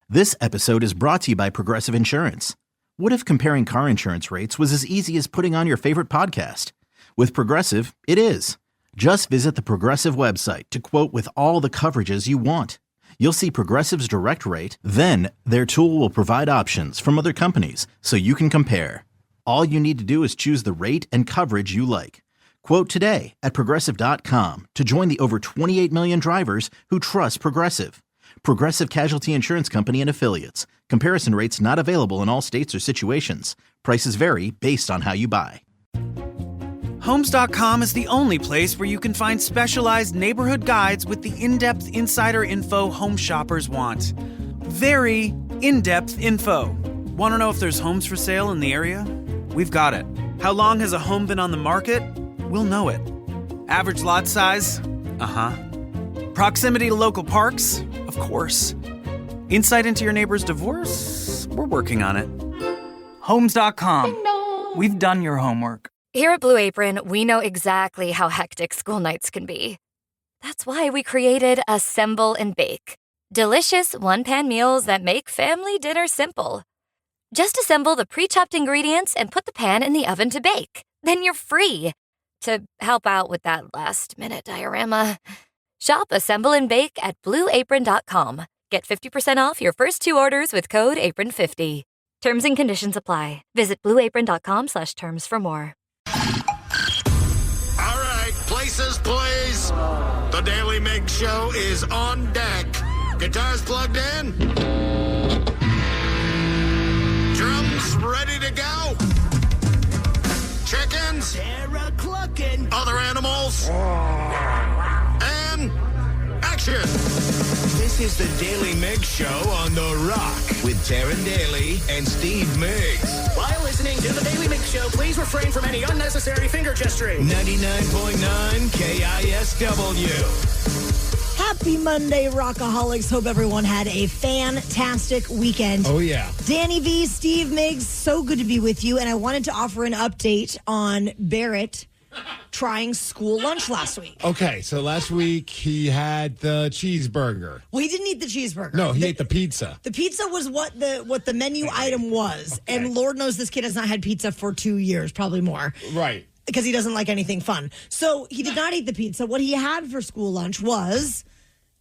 This episode is brought to you by Progressive Insurance. What if comparing car insurance rates was as easy as putting on your favorite podcast? With Progressive, it is. Just visit the Progressive website to quote with all the coverages you want. You'll see Progressive's direct rate, then their tool will provide options from other companies so you can compare. All you need to do is choose the rate and coverage you like. Quote today at Progressive.com to join the over 28 million drivers who trust Progressive. Progressive Casualty Insurance Company and Affiliates. Comparison rates not available in all states or situations. Prices vary based on how you buy. Homes.com is the only place where you can find specialized neighborhood guides with the in-depth insider info home shoppers want. Very in-depth info. Want to know if there's homes for sale in the area? We've got it. How long has a home been on the market? We'll know it. Average lot size? Proximity to local parks? Of course. Insight into your neighbor's divorce? We're working on it. Homes.com. We've done your homework. Here at Blue Apron, we know exactly how hectic school nights can be. That's why we created Assemble and Bake. Delicious one-pan meals that make family dinner simple. Just assemble the pre-chopped ingredients and put the pan in the oven to bake. Then you're free to help out with that last-minute diorama. Shop Assemble and Bake at BlueApron.com. Get 50% off your first 2 orders with code APRON50. Terms and conditions apply. Visit BlueApron.com/terms for more. All right, places, please. The Daly Migs Show is on deck. Guitars plugged in. Drums ready to go. Chickens. Other animals. And action. This is the Daly Migs Show on The Rock with Taryn Daly and Steve Migs. While listening to the Daly Migs Show, please refrain from any unnecessary finger gesturing. 99.9 KISW. Happy Monday, Rockaholics. Hope everyone had a fantastic weekend. Oh, yeah. Danny V, Steve Migs, so good to be with you. And I wanted to offer an update on Barrett trying school lunch last week. Okay, so last week he had the cheeseburger. Well, he didn't eat the cheeseburger. No, he ate the pizza. The pizza was what the menu item was. Okay. And Lord knows this kid has not had pizza for 2 years, probably more. Right. Because he doesn't like anything fun. So he did not eat the pizza. What he had for school lunch was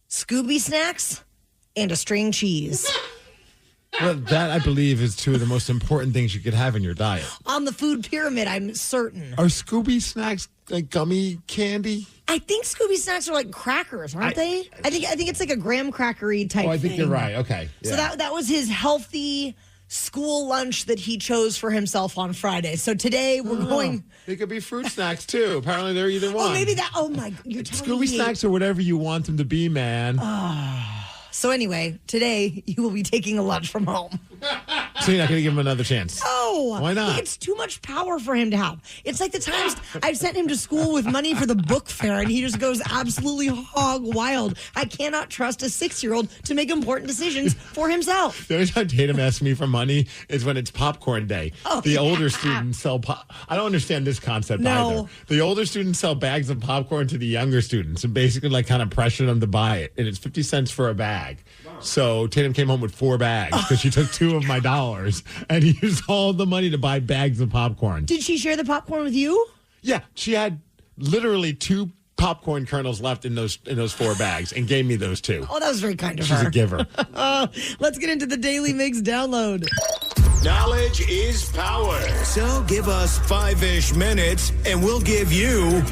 Scooby snacks and a string cheese. Well, that, I believe, is 2 of the most important things you could have in your diet. On the food pyramid, I'm certain. Are Scooby snacks like gummy candy? I think Scooby snacks are like crackers, aren't they? I think it's like a graham crackery type thing. Oh, I think you're right. Okay. Yeah. So that was his healthy school lunch that he chose for himself on Friday. So today we're going... They could be fruit snacks, too. Apparently they're either one. Oh, maybe that... Oh, my... You're telling Scooby me. snacks are whatever you want them to be, man. So anyway, today you will be taking a lunch from home. So you're not going to give him another chance? No. Why not? It's too much power for him to have. It's like the times I've sent him to school with money for the book fair, and he just goes absolutely hog wild. I cannot trust a 6-year-old to make important decisions for himself. The only time Tatum asks me for money is when it's popcorn day. The older students sell I don't understand this concept either. The older students sell bags of popcorn to the younger students and basically like kind of pressure them to buy it. And it's 50 cents for a bag. So Tatum came home with 4 bags because she took 2 of my dollars and he used all the money to buy bags of popcorn. Did she share the popcorn with you? Yeah, she had literally 2 popcorn kernels left in those 4 bags and gave me those 2. Oh, that was very kind of her. She's a giver. Let's get into the Daily Migs download. Knowledge is power. So give us 5-ish minutes and we'll give you,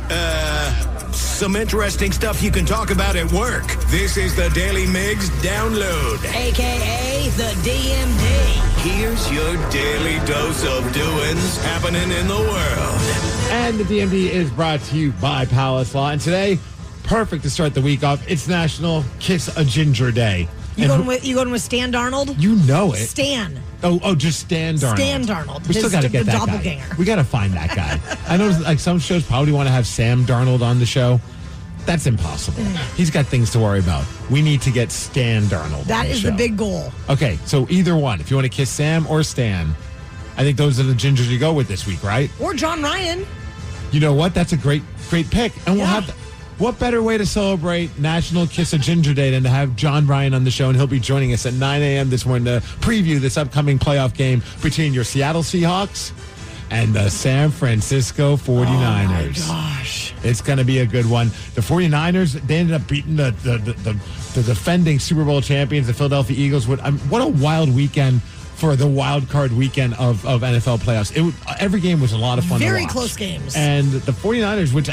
some interesting stuff you can talk about at work. This is the Daily Migs Download. AKA the DMD. Here's your daily dose of doings happening in the world. And the DMD is brought to you by Palace Law. And today, perfect to start the week off, it's National Kiss a Ginger Day. You going with Stan Darnold? You know it. Stan. Oh, just Stan Darnold. Stan Darnold. We still got to get that guy. We got to find that guy. I know like some shows probably want to have Sam Darnold on the show. That's impossible. He's got things to worry about. We need to get Stan Darnold. That is the big goal. Okay, so either one. If you want to kiss Sam or Stan, I think those are the gingers you go with this week, right? Or John Ryan. You know what? That's a great pick. And we'll have what better way to celebrate National Kiss a Ginger Day than to have John Ryan on the show, and he'll be joining us at 9 a.m. this morning to preview this upcoming playoff game between your Seattle Seahawks and the San Francisco 49ers. Oh, my gosh. It's going to be a good one. The 49ers, they ended up beating the defending Super Bowl champions, the Philadelphia Eagles. What a wild weekend for the wild card weekend of NFL playoffs. Every game was a lot of fun to watch. Very close games. And the 49ers, which,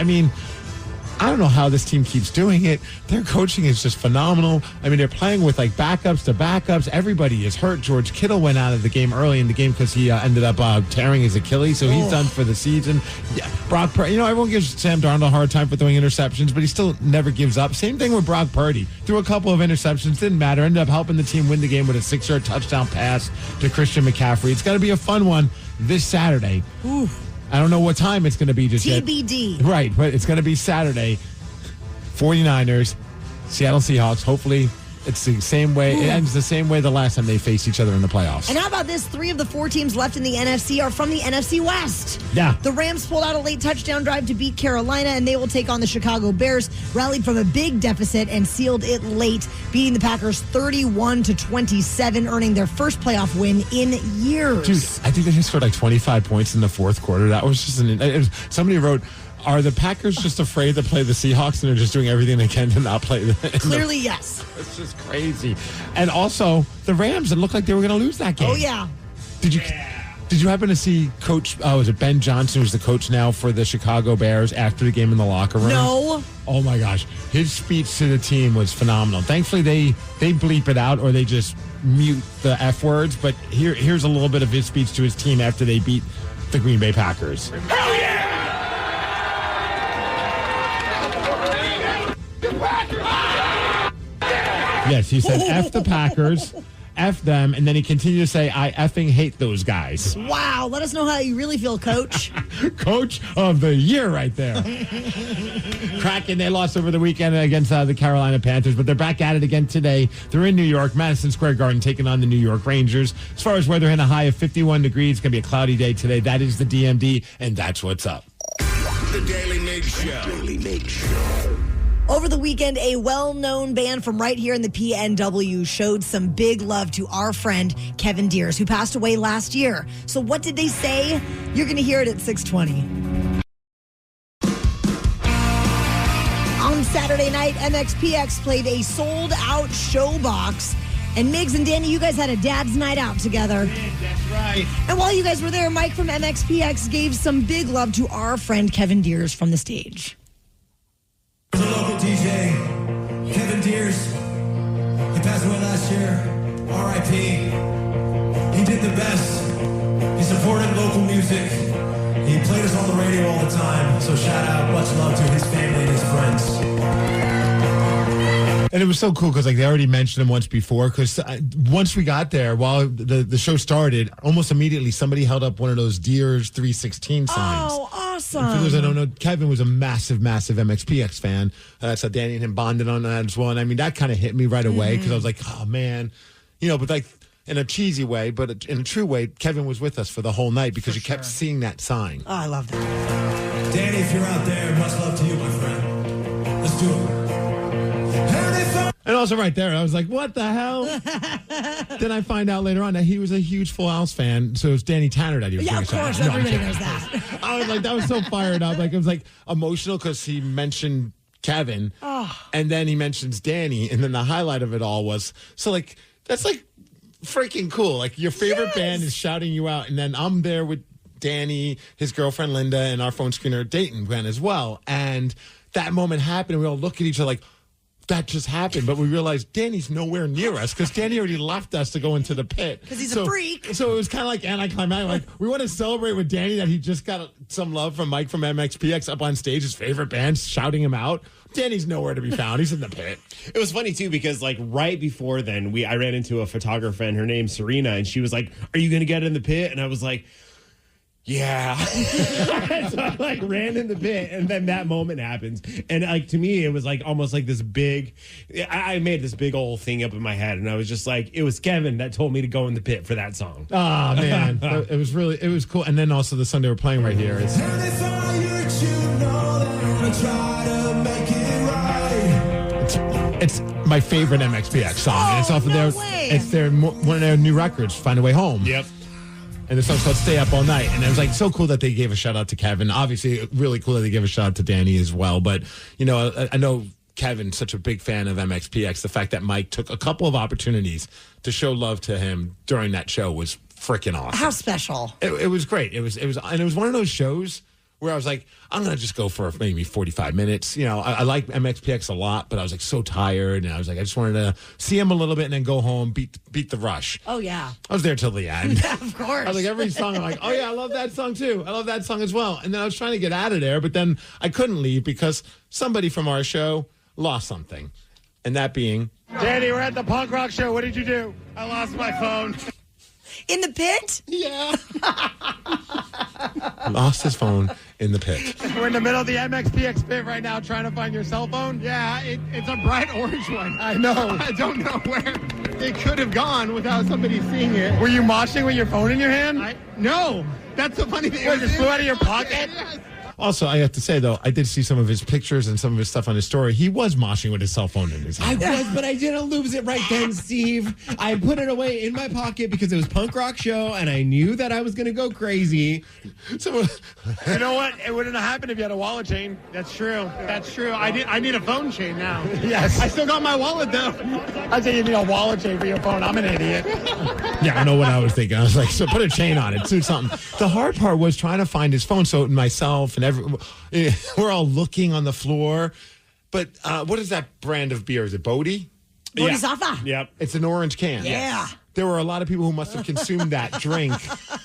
I don't know how this team keeps doing it. Their coaching is just phenomenal. They're playing with backups to backups. Everybody is hurt. George Kittle went out of the game early in the game because he ended up tearing his Achilles, so he's done for the season. Yeah, Brock Purdy, everyone gives Sam Darnold a hard time for throwing interceptions, but he still never gives up. Same thing with Brock Purdy. Threw a couple of interceptions, didn't matter. Ended up helping the team win the game with a 6-yard touchdown pass to Christian McCaffrey. It's got to be a fun one this Saturday. Ooh. I don't know what time it's going to be just yet. TBD. Right, but it's going to be Saturday. 49ers, Seattle Seahawks. Hopefully it's the same way. It ends the same way the last time they faced each other in the playoffs. And how about this? 3 of the 4 teams left in the NFC are from the NFC West. Yeah. The Rams pulled out a late touchdown drive to beat Carolina, and they will take on the Chicago Bears, rallied from a big deficit and sealed it late, beating the Packers 31-27, earning their first playoff win in years. Dude, I think they just scored 25 points in the fourth quarter. That was just somebody wrote, are the Packers just afraid to play the Seahawks and they're just doing everything they can to not play them? Clearly, yes. It's just crazy. And also, the Rams, it looked like they were going to lose that game. Oh, yeah. Did you happen to see Coach, was it Ben Johnson, who's the coach now for the Chicago Bears, after the game in the locker room? No. Oh, my gosh. His speech to the team was phenomenal. Thankfully, they bleep it out or they just mute the F words. But here's a little bit of his speech to his team after they beat the Green Bay Packers. Hell yeah! Yes, he said, F the Packers, F them, and then he continued to say, I effing hate those guys. Wow, let us know how you really feel, Coach. Coach of the year right there. Kraken, they lost over the weekend against the Carolina Panthers, but they're back at it again today. They're in New York, Madison Square Garden, taking on the New York Rangers. As far as weather, in a high of 51 degrees. It's going to be a cloudy day today. That is the DMD, and that's what's up. The Daily Migs Show. Daily Migs Show. Over the weekend, a well-known band from right here in the PNW showed some big love to our friend Kevin Deers, who passed away last year. So what did they say? You're going to hear it at 6:20. On Saturday night, MXPX played a sold-out showbox. And Migs and Danny, you guys had a dad's night out together. That's right. And while you guys were there, Mike from MXPX gave some big love to our friend Kevin Deers from the stage. The local DJ, Kevin Deers, he passed away last year, R.I.P. He did the best. He supported local music. He played us on the radio all the time. So shout out, much love to his family and his friends. And it was so cool because they already mentioned him once before. Because once we got there, while the show started, almost immediately somebody held up one of those Deers 316 signs. Oh, awesome. And for those that don't know, Kevin was a massive, massive MXPX fan. So Danny and him bonded on that as well. And that kind of hit me right away because I was like, oh, man. But in a cheesy way, but in a true way, Kevin was with us for the whole night because you kept seeing that sign. Oh, I love that. Danny, if you're out there, much love to you, my friend. Let's do it. And also right there, I was like, what the hell? Then I find out later on that he was a huge Full House fan. So it was Danny Tanner that he was Yeah, doing of course. No, Everybody knows that. I was like, that was so fired up. It was emotional because he mentioned Kevin. And then he mentions Danny. And then the highlight of it all was, that's freaking cool. Your favorite band is shouting you out. And then I'm there with Danny, his girlfriend Linda, and our phone screener Dayton went as well. And that moment happened. And we all look at each other that just happened, but we realized Danny's nowhere near us because Danny already left us to go into the pit. Because he's a freak. So it was kind of anticlimactic. We want to celebrate with Danny that he just got some love from Mike from MXPX up on stage, his favorite band, shouting him out. Danny's nowhere to be found. He's in the pit. It was funny, too, because right before then, I ran into a photographer, and her name's Serena, and she was like, are you going to get in the pit? And I was like, yeah. So I ran in the pit, and then that moment happens. And to me, it was almost this big, I made this big old thing up in my head, and I was just it was Kevin that told me to go in the pit for that song. Oh, man. It was cool. And then also the song they were playing right here is. And if I hurt you, know that I'm gonna try to make it my favorite MXPX song. And it's off of one of their new records, Find a Way Home. Yep. And the song's called Stay Up All Night. And it was like so cool that they gave a shout out to Kevin. Obviously, really cool that they gave a shout out to Danny as well. But, you know, I know Kevin's such a big fan of MXPX. The fact that Mike took a couple of opportunities to show love to him during that show was freaking awesome. How special. It was great. It was one of those shows where I was like, I'm going to just go for maybe 45 minutes. You know, I like MXPX a lot, but I was like so tired. And I was like, I just wanted to see him a little bit and then go home, beat the rush. Oh, yeah. I was there till the end. Yeah, of course. I was like, every song, I'm like, oh, yeah, I love that song too. I love that song as well. And then I was trying to get out of there, but then I couldn't leave because somebody from our show lost something. And that being... Danny, we're at the punk rock show. What did you do? I lost my phone. In the pit? Yeah. Lost his phone in the pit. We're in the middle of the MXPX pit right now trying to find your cell phone. Yeah, it's a bright orange one. I know. I don't know where it could have gone without somebody seeing it. Were you moshing with your phone in your hand? No. That's the funny thing. It just flew out of your pocket? Yes. Also, I have to say, though, I did see some of his pictures and some of his stuff on his story. He was moshing with his cell phone in his hand. I was, but I didn't lose it right then, Steve. I put it away in my pocket because it was punk rock show, and I knew that I was going to go crazy. So, you know what? It wouldn't have happened if you had a wallet chain. That's true. That's true. I need a phone chain now. Yes. I still got my wallet, though. I say you need a wallet chain for your phone. I'm an idiot. Yeah, I know what I was thinking. I was like, so put a chain on it. Do something. The hard part was trying to find his phone. So myself and we're all looking on the floor. But what is that brand of beer? Is it Bodhi? Bodhisattva. Yep. It's an orange can. Yeah. There were a lot of people who must have consumed that drink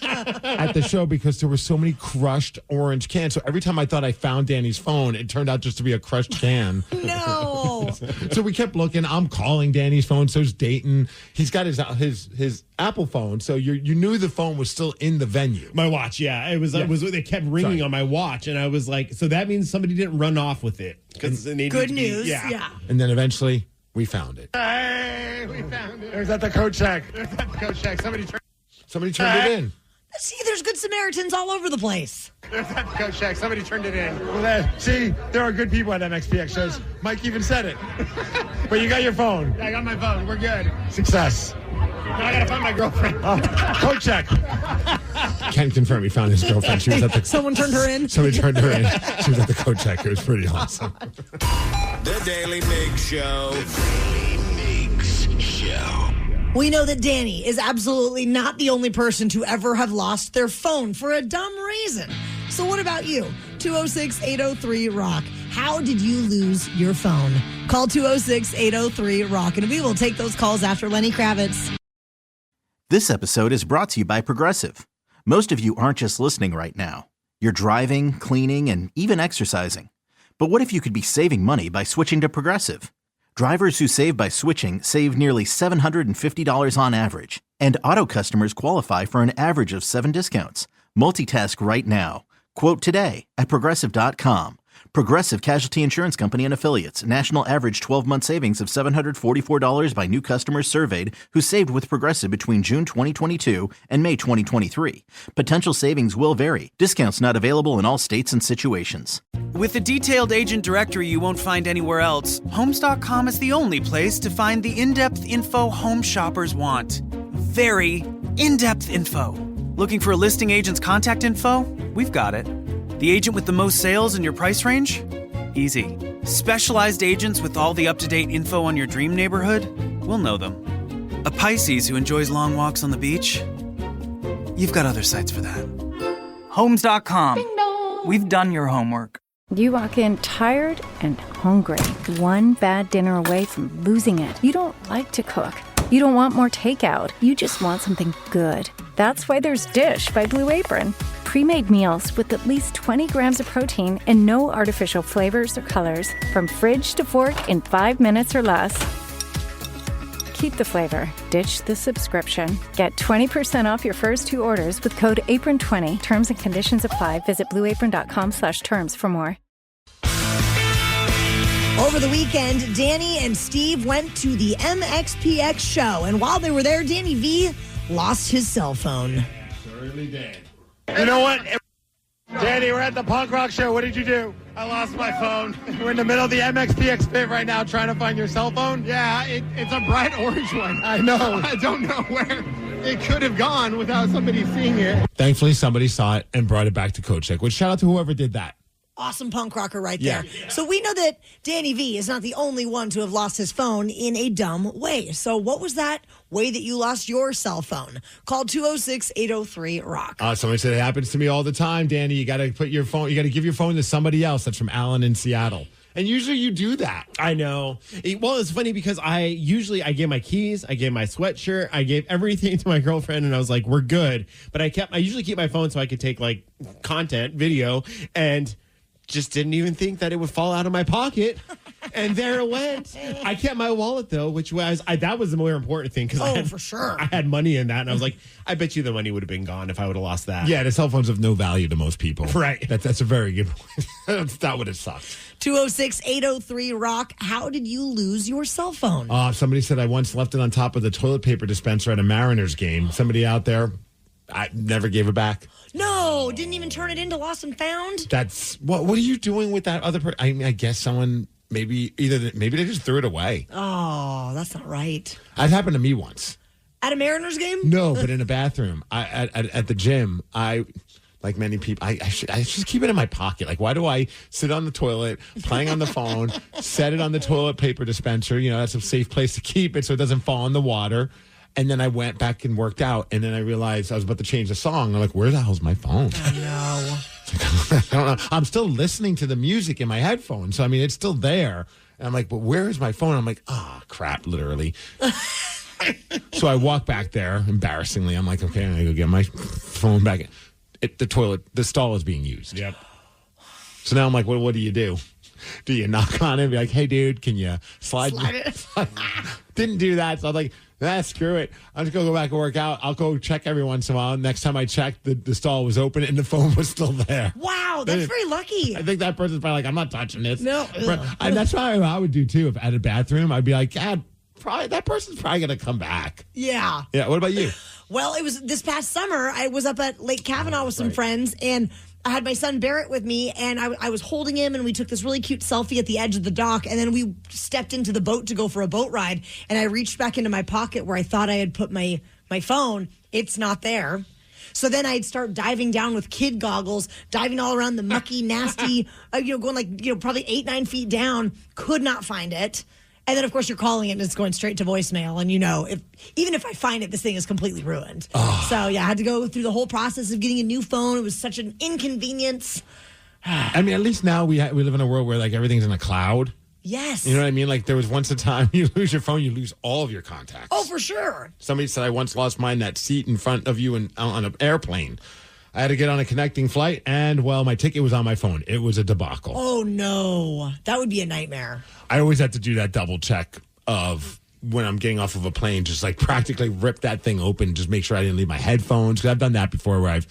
at the show because there were so many crushed orange cans. So every time I thought I found Danny's phone, it turned out just to be a crushed can. No. So we kept looking. I'm calling Danny's phone. So's Dayton. He's got his Apple phone. So you knew the phone was still in the venue. My watch, yeah. It was. It kept ringing on my watch, and I was like, so that means somebody didn't run off with it. Good news. Yeah. And then eventually we found it. Hey, we found it. There's at the coat check. Somebody turned it in. See, there's good Samaritans all over the place. There's at the coat check. Somebody turned it in. See, there are good people at MXPX shows. Mike even said it. But you got your phone. Yeah, I got my phone. We're good. Success. Now I gotta find my girlfriend. Coat check. Ken confirmed he found his girlfriend. She was at the. Someone turned her in. Somebody turned her in. She was at the coat check. It was pretty awesome. The Daily Migs Show. The Daily Migs Show. We know that Danny is absolutely not the only person to ever have lost their phone for a dumb reason. So what about you? 206-803-ROCK. How did you lose your phone? Call 206-803-ROCK, and we will take those calls after Lenny Kravitz. This episode is brought to you by Progressive. Most of you aren't just listening right now. You're driving, cleaning, and even exercising. But what if you could be saving money by switching to Progressive? Drivers who save by switching save nearly $750 on average. And auto customers qualify for an average of 7 discounts. Multitask right now. Quote today at Progressive.com. Progressive Casualty Insurance Company and Affiliates. National average 12-month savings of $744 by new customers surveyed who saved with Progressive between June 2022 and May 2023. Potential savings will vary. Discounts not available in all states and situations. With a detailed agent directory you won't find anywhere else, Homes.com is the only place to find the in-depth info home shoppers want. Very in-depth info. Looking for a listing agent's contact info? We've got it. The agent with the most sales in your price range? Easy. Specialized agents with all the up-to-date info on your dream neighborhood? We'll know them. A Pisces who enjoys long walks on the beach? You've got other sites for that. Homes.com. We've done your homework. You walk in tired and hungry, one bad dinner away from losing it. You don't like to cook. You don't want more takeout. You just want something good. That's why there's Dish by Blue Apron. Pre-made meals with at least 20 grams of protein and no artificial flavors or colors. From fridge to fork in 5 minutes or less. Keep the flavor. Ditch the subscription. Get 20% off your first 2 orders with code APRON20. Terms and conditions apply. Visit blueapron.com/terms for more. Over the weekend, Danny and Steve went to the MXPX show, and while they were there, Danny V lost his cell phone. Certainly did. You know what? Danny, we're at the punk rock show. What did you do? I lost my phone. We're in the middle of the MXPX pit right now trying to find your cell phone. Yeah, it's a bright orange one. I know. I don't know where it could have gone without somebody seeing it. Thankfully, somebody saw it and brought it back to Coach Nick, which shout out to whoever did that. Awesome punk rocker right there. Yeah. So we know that Danny V is not the only one to have lost his phone in a dumb way. So what was that way that you lost your cell phone? Call 206-803-ROCK. Somebody said it happens to me all the time, Danny. You got to put your phone, you got to give your phone to somebody else. That's from Alan in Seattle. And usually you do that. I know. Well, it's funny because I gave my keys, I gave my sweatshirt, I gave everything to my girlfriend, and I was like, we're good. But I usually keep my phone so I could take like content, video, and just didn't even think that it would fall out of my pocket. And there it went. I kept my wallet, though, which was, that was the more important thing. For sure. I had money in that. And I was like, I bet you the money would have been gone if I would have lost that. Yeah, the cell phone's of no value to most people. Right. That's a very good point. That would have sucked. 206-803-ROCK. How did you lose your cell phone? Somebody said I once left it on top of the toilet paper dispenser at a Mariners game. Somebody out there, I never gave it back. No, didn't even turn it into lost and found? That's what are you doing with that other person? I mean, I guess someone maybe they just threw it away. Oh, that's not right. That happened to me once. At a Mariners game? No, but in a bathroom. At the gym, like many people, I just keep it in my pocket. Like, why do I sit on the toilet, playing on the phone, set it on the toilet paper dispenser? You know, that's a safe place to keep it so it doesn't fall in the water. And then I went back and worked out, and then I realized I was about to change the song. I'm like, where the hell's my phone? I know. I don't know. I'm still listening to the music in my headphones. So, I mean, it's still there. And I'm like, but where is my phone? I'm like, oh, crap, literally. So I walk back there, embarrassingly. I'm like, okay, I'm going to go get my phone back. The stall is being used. Yep. So now I'm like, what do you do? Do you knock on it and be like, hey, dude, can you slide it? Didn't do that. So I'm like, screw it. I'm just going to go back and work out. I'll go check every once in a while. Next time I checked, the stall was open and the phone was still there. Wow, that's very lucky. I think that person's probably like, I'm not touching this. No. And that's probably what I would do, too. If at a bathroom, I'd be like, God, that person's probably going to come back. Yeah. Yeah, what about you? Well, it was this past summer. I was up at Lake Kavanaugh with some friends, and I had my son Barrett with me, and I was holding him, and we took this really cute selfie at the edge of the dock, and then we stepped into the boat to go for a boat ride, and I reached back into my pocket where I thought I had put my phone. It's not there. So then I'd start diving down with kid goggles, diving all around the mucky, nasty, going like, probably 8-9 feet down, could not find it. And then, of course, you're calling it and it's going straight to voicemail. And, even if I find it, this thing is completely ruined. Oh. So, yeah, I had to go through the whole process of getting a new phone. It was such an inconvenience. I mean, at least now we live in a world where, like, everything's in a cloud. Yes. You know what I mean? Like, there was once a time you lose your phone, you lose all of your contacts. Oh, for sure. Somebody said I once lost mine, that seat in front of you on an airplane. I had to get on a connecting flight, and, well, my ticket was on my phone. It was a debacle. Oh, no. That would be a nightmare. I always have to do that double check of when I'm getting off of a plane, just like practically rip that thing open, just make sure I didn't leave my headphones. Because I've done that before where I've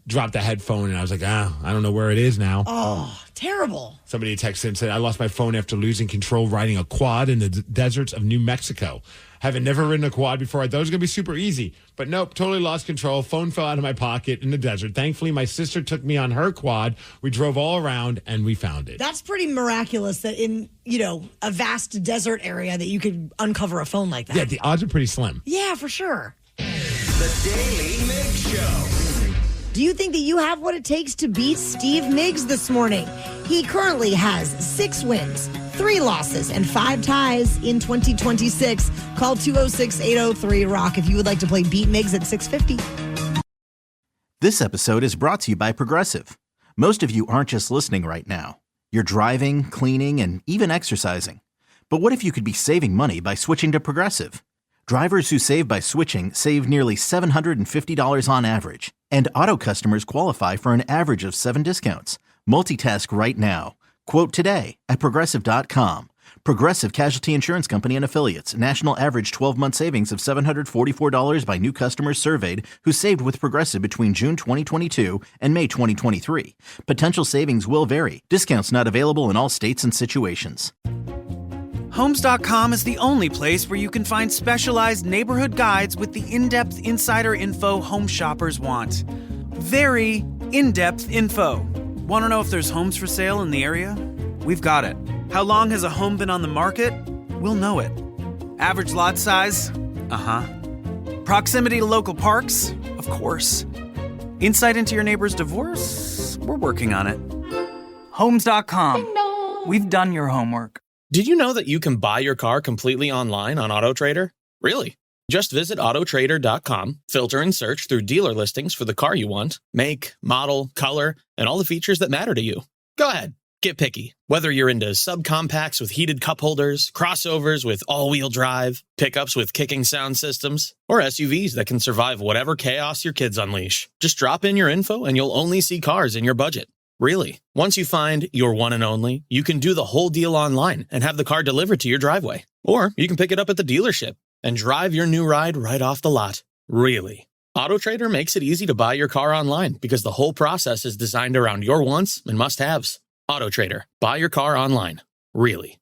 dropped a headphone and I was like, I don't know where it is now. Oh, terrible. Somebody texted and said, I lost my phone after losing control riding a quad in the deserts of New Mexico. Having never ridden a quad before, I thought it was going to be super easy. But nope, totally lost control. Phone fell out of my pocket in the desert. Thankfully, my sister took me on her quad. We drove all around, and we found it. That's pretty miraculous that in, a vast desert area that you could uncover a phone like that. Yeah, the odds are pretty slim. Yeah, for sure. The Daily Migs Show. Do you think that you have what it takes to beat Steve Migs this morning? He currently has 6 wins, 3 losses, and 5 ties in 2026. Call 206-803-ROCK if you would like to play Beat Migs at 650. This episode is brought to you by Progressive. Most of you aren't just listening right now. You're driving, cleaning, and even exercising. But what if you could be saving money by switching to Progressive? Drivers who save by switching save nearly $750 on average. And auto customers qualify for an average of 7 discounts. Multitask right now. Quote today at Progressive.com. Progressive Casualty Insurance Company and Affiliates. National average 12-month savings of $744 by new customers surveyed who saved with Progressive between June 2022 and May 2023. Potential savings will vary. Discounts not available in all states and situations. Homes.com is the only place where you can find specialized neighborhood guides with the in-depth insider info home shoppers want. Very in-depth info. Want to know if there's homes for sale in the area? We've got it. How long has a home been on the market? We'll know it. Average lot size? Proximity to local parks? Of course. Insight into your neighbor's divorce? We're working on it. Homes.com. We've done your homework. Did you know that you can buy your car completely online on AutoTrader? Really? Just visit autotrader.com, filter and search through dealer listings for the car you want, make, model, color, and all the features that matter to you. Go ahead, get picky. Whether you're into subcompacts with heated cup holders, crossovers with all-wheel drive, pickups with kicking sound systems, or SUVs that can survive whatever chaos your kids unleash. Just drop in your info and you'll only see cars in your budget. Really. Once you find your one and only, you can do the whole deal online and have the car delivered to your driveway. Or you can pick it up at the dealership and drive your new ride right off the lot. Really. AutoTrader makes it easy to buy your car online because the whole process is designed around your wants and must-haves. AutoTrader. Buy your car online. Really.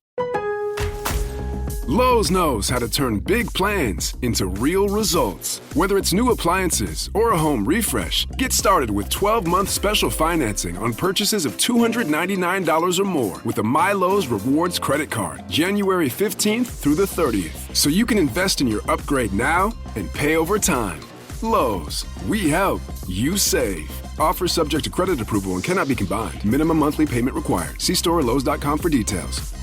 Lowe's knows how to turn big plans into real results. Whether it's new appliances or a home refresh, get started with 12-month special financing on purchases of $299 or more with a MyLowe's Rewards credit card, January 15th through the 30th. So you can invest in your upgrade now and pay over time. Lowe's, we help, you save. Offer subject to credit approval and cannot be combined. Minimum monthly payment required. See store or Lowe's.com for details.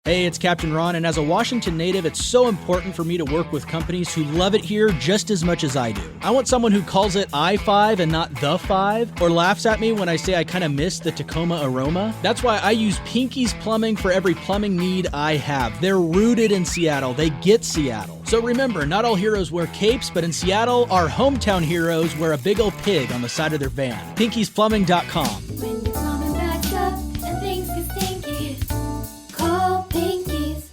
Hey, it's Captain Ron, and as a Washington native, it's so important for me to work with companies who love it here just as much as I do. I want someone who calls it I-5 and not the 5, or laughs at me when I say I kind of miss the Tacoma aroma. That's why I use Pinky's Plumbing for every plumbing need I have. They're rooted in Seattle. They get Seattle. So remember, not all heroes wear capes, but in Seattle, our hometown heroes wear a big old pig on the side of their van. Pinky'sPlumbing.com. When your plumbing backs up and things get stinky, call Pinky's.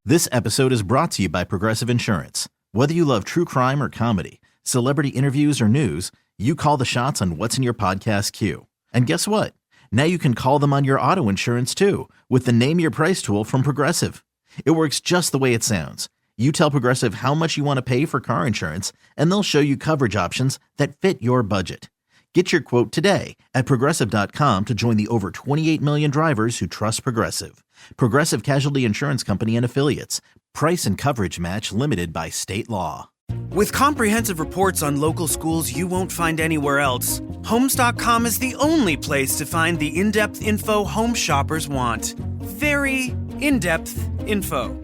This episode is brought to you by Progressive Insurance. Whether you love true crime or comedy, celebrity interviews or news, you call the shots on what's in your podcast queue. And guess what? Now you can call them on your auto insurance too with the Name Your Price tool from Progressive. It works just the way it sounds. You tell Progressive how much you want to pay for car insurance, and they'll show you coverage options that fit your budget. Get your quote today at Progressive.com to join the over 28 million drivers who trust Progressive. Progressive Casualty Insurance Company and Affiliates. Price and coverage match limited by state law. With comprehensive reports on local schools you won't find anywhere else, Homes.com is the only place to find the in-depth info home shoppers want. Very in-depth info.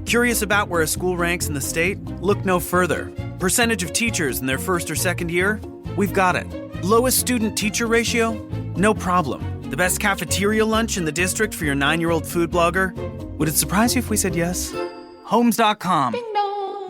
Curious about where a school ranks in the state? Look no further. Percentage of teachers in their first or second year? We've got it. Lowest student-teacher ratio? No problem. The best cafeteria lunch in the district for your 9-year-old food blogger? Would it surprise you if we said yes? Homes.com.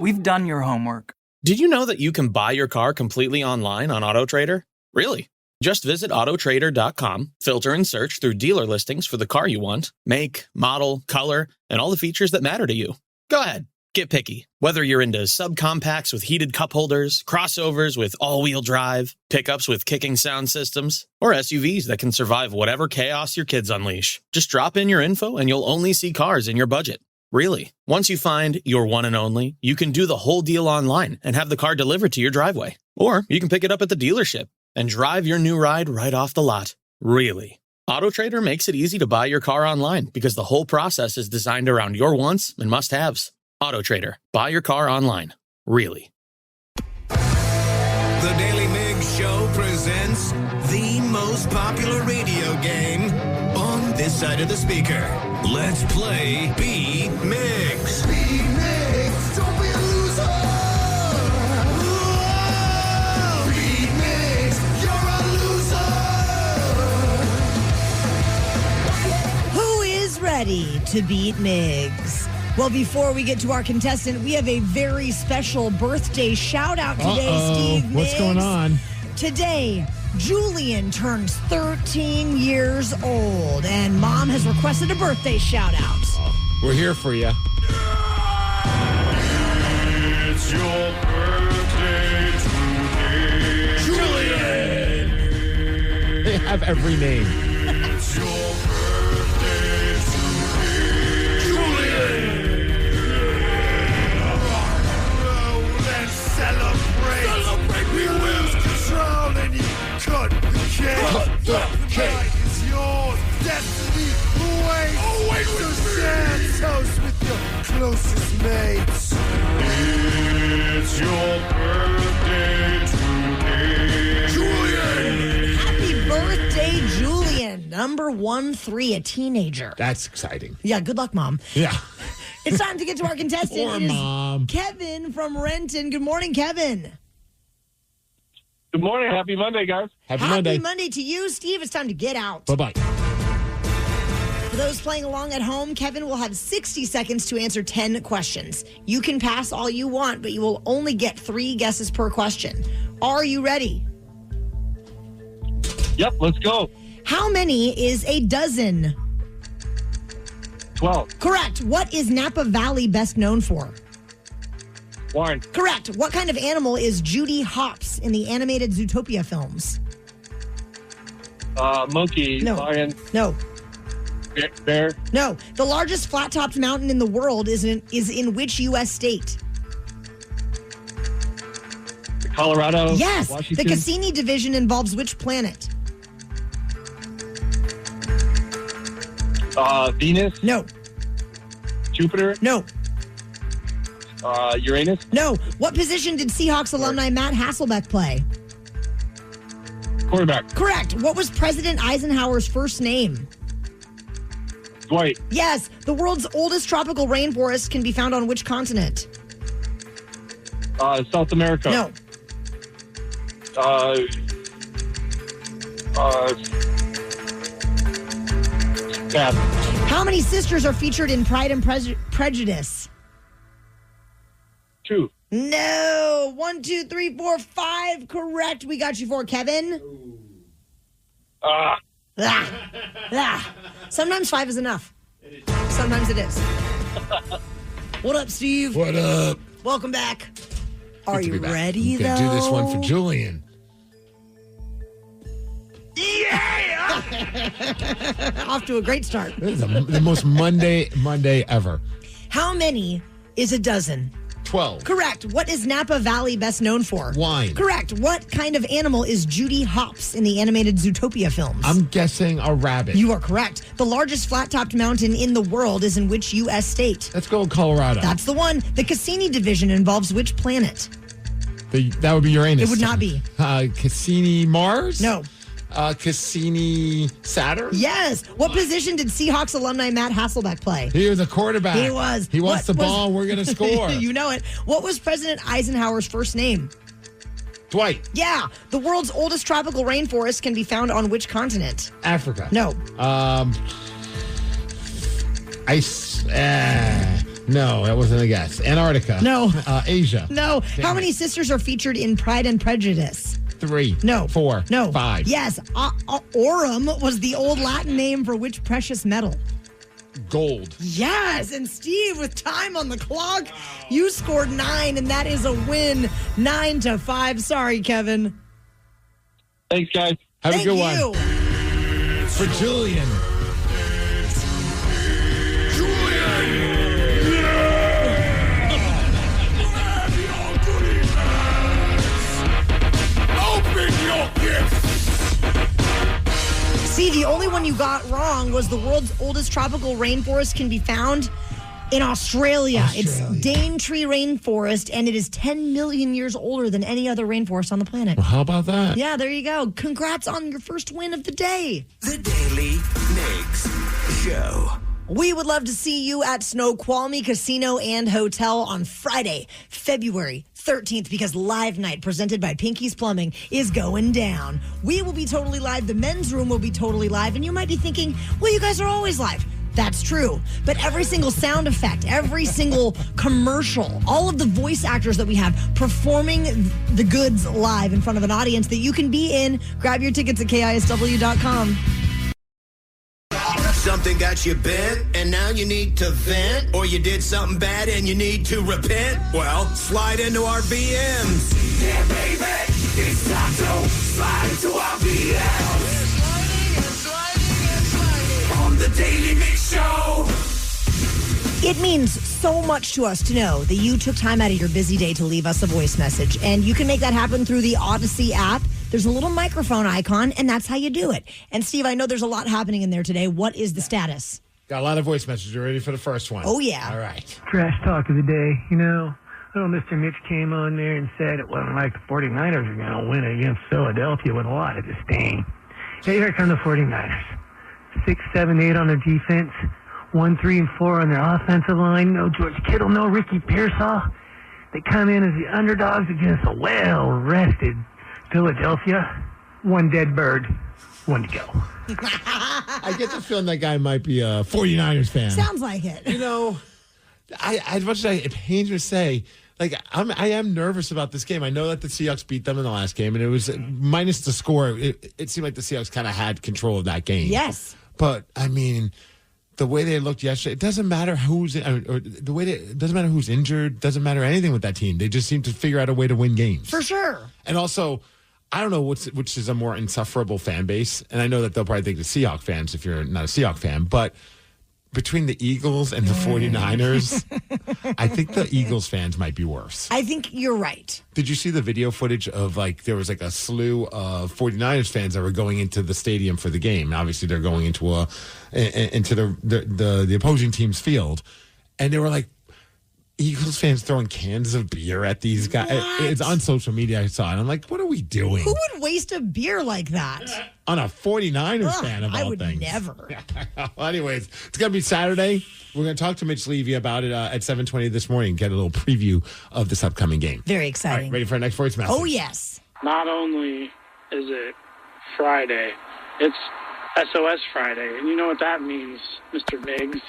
We've done your homework. Did you know that you can buy your car completely online on AutoTrader? Really? Just visit autotrader.com, filter and search through dealer listings for the car you want, make, model, color, and all the features that matter to you. Go ahead, get picky. Whether you're into subcompacts with heated cup holders, crossovers with all-wheel drive, pickups with kicking sound systems, or SUVs that can survive whatever chaos your kids unleash. Just drop in your info and you'll only see cars in your budget. Really. Once you find your one and only, you can do the whole deal online and have the car delivered to your driveway. Or you can pick it up at the dealership and drive your new ride right off the lot. Really. AutoTrader makes it easy to buy your car online because the whole process is designed around your wants and must-haves. AutoTrader. Buy your car online. Really. The Daily Migs Show presents the most popular radio game on this side of the speaker. Let's play Beat Migs. Beat Migs, don't be a loser. Whoa! Beat Migs, you're a loser. Who is ready to beat Migs? Well, before we get to our contestant, we have a very special birthday shout out today, Steve. What's going on? Today, Julian turns 13 years old, and Mom has requested a birthday shout out. We're here for you. It's your birthday today, Julian. They have every name. It's your birthday today, Julian. Let's celebrate. We lose control and you cut the cake. So share toast with your closest mates. It's your birthday today. Julian! Happy birthday, Julian. Number 13, a teenager. That's exciting. Yeah, good luck, Mom. Yeah. It's time to get to our contestant. Poor It is Mom. Kevin from Renton. Good morning, Kevin. Good morning. Happy Monday, guys. Happy Happy Monday to you, Steve. It's time to get out. Bye-bye. For those playing along at home, Kevin will have 60 seconds to answer 10 questions. You can pass all you want, but you will only get 3 guesses per question. Are you ready? Yep, let's go. How many is a dozen? 12. Correct. What is Napa Valley best known for? Wine. Correct. What kind of animal is Judy Hopps in the animated Zootopia films? Monkey. No. Lion. No. Bear. No. The largest flat-topped mountain in the world is in which U.S. state? Colorado. Yes. Washington. The Cassini division involves which planet? Venus. No. Jupiter. No. Uranus. No. What position did Seahawks alumni Matt Hasselbeck play? Quarterback. Correct. What was President Eisenhower's first name? Dwight. Yes. The world's oldest tropical rainforest can be found on which continent? South America. No. Pass. How many sisters are featured in Pride and Prejudice? 2. No. 1, 2, 3, 4, 5. Correct. We got you 4, Kevin. Ah. Sometimes 5 is enough. Sometimes it is. What up, Steve? What up? Welcome back. Are Good to you be back. ready, I'm though? gonna do this one for Julian. Off to a great start. This is the most Monday ever. How many is a dozen? 12. Correct. What is Napa Valley best known for? Wine. Correct. What kind of animal is Judy Hopps in the animated Zootopia films? I'm guessing a rabbit. You are correct. The largest flat-topped mountain in the world is in which U.S. state? Let's go Colorado. That's the one. The Cassini division involves which planet? That would be Uranus. It would not be. Cassini Mars? No. Cassini Saturn? Yes. What position did Seahawks alumni Matt Hasselbeck play? He was a quarterback. He was. He wants the ball. We're going to score. You know it. What was President Eisenhower's first name? Dwight. Yeah. The world's oldest tropical rainforest can be found on which continent? Africa. No. Ice. No, that wasn't a guess. Antarctica. No. Asia. No. Damn How it. many sisters are featured in Pride and Prejudice? 3. No. 4. No. 5. Yes. Aurum was the old Latin name for which precious metal? Gold. Yes. And Steve, with time on the clock, you scored 9, and that is a win. 9-5. Sorry, Kevin. Thanks, guys. Have Thank a good you. one. For Julian. See, the only one you got wrong was the world's oldest tropical rainforest can be found in Australia. It's Daintree Rainforest, and it is 10 million years older than any other rainforest on the planet. Well, how about that? Yeah, there you go. Congrats on your first win of the day. The Daily Migs Show. We would love to see you at Snoqualmie Casino and Hotel on Friday, February 13th, because Live Night presented by Pinky's Plumbing is going down. We will be totally live. The men's room will be totally live. And you might be thinking, well, you guys are always live. That's true. But every single sound effect, every single commercial, all of the voice actors that we have performing the goods live in front of an audience that you can be in. Grab your tickets at KISW.com. Something got you bent, and now you need to vent, or you did something bad and you need to repent? Well, slide into our VMs. Yeah, baby, it's time to slide into our VMs. On the Daily Mix Show. It means so much to us to know that you took time out of your busy day to leave us a voice message. And you can make that happen through the Odyssey app. There's a little microphone icon, and that's how you do it. And Steve, I know there's a lot happening in there today. What is the status? Got a lot of voice messages. You ready for the first one? Oh, yeah. All right. Trash talk of the day. Little Mr. Mitch came on there and said it wasn't like the 49ers were going to win against Philadelphia with a lot of disdain. Hey, here come the 49ers. 6, 7, 8 on their defense. 1, 3, and 4 on their offensive line. No George Kittle, no Ricky Pearsall. They come in as the underdogs against a well-rested Philadelphia. 1 dead bird, 1 to go. I get the feeling that guy might be a 49ers fan. Sounds like it. As much as it pains me to say, I am nervous about this game. I know that the Seahawks beat them in the last game, and it was minus the score. It seemed like the Seahawks kind of had control of that game. Yes. But, the way they looked yesterday, it doesn't matter it doesn't matter who's injured, doesn't matter anything with that team. They just seem to figure out a way to win games. For sure. And also, I don't know which is a more insufferable fan base, and I know that they'll probably think the Seahawks fans if you're not a Seahawks fan, but between the Eagles and the 49ers, I think the Eagles fans might be worse. I think you're right. Did you see the video footage of there was a slew of 49ers fans that were going into the stadium for the game? Obviously, they're going into the opposing team's field, and they were Eagles fans throwing cans of beer at these guys. It's on social media. I saw it. I'm like, what are we doing? Who would waste a beer like that? On a 49ers fan of all things. I would never. Well, anyways, it's going to be Saturday. We're going to talk to Mitch Levy about it at 7:20 this morning. Get a little preview of this upcoming game. Very exciting. All right, ready for our next voice message? Oh, yes. Not only is it Friday, it's SOS Friday. And you know what that means, Mr. Migs?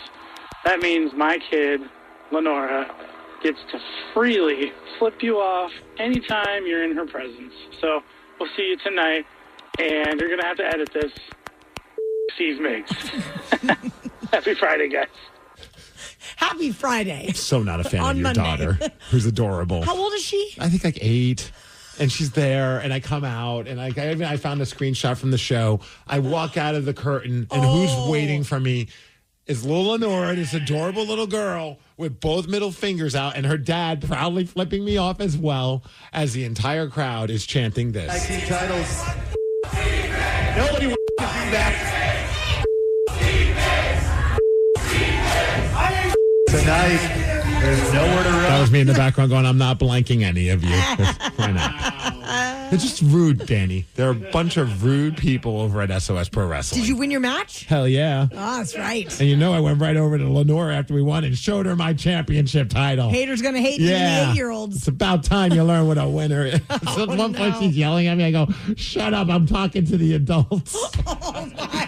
That means my kid, Lenora, gets to freely flip you off anytime you're in her presence. So we'll see you tonight, and you're going to have to edit this. Steve Migs. Happy Friday, guys. Happy Friday. I'm so not a fan of your Monday. daughter, who's adorable. How old is she? I think 8. And she's there, and I come out, and I found a screenshot from the show. I walk out of the curtain, and who's waiting for me is little Lenora, this adorable little girl with both middle fingers out, and her dad proudly flipping me off as well as the entire crowd is chanting this. 19 titles. Nobody wants to do that. Tonight, there's nowhere to run. That was me in the background going, I'm not blanking any of you. Why not? They're just rude, Danny. They're a bunch of rude people over at SOS Pro Wrestling. Did you win your match? Hell yeah. Oh, that's right. And I went right over to Lenora after we won and showed her my championship title. Haters gonna hate you, the 8-year-olds. It's about time you learn what a winner is. Oh, At one point, she's yelling at me. I go, shut up. I'm talking to the adults.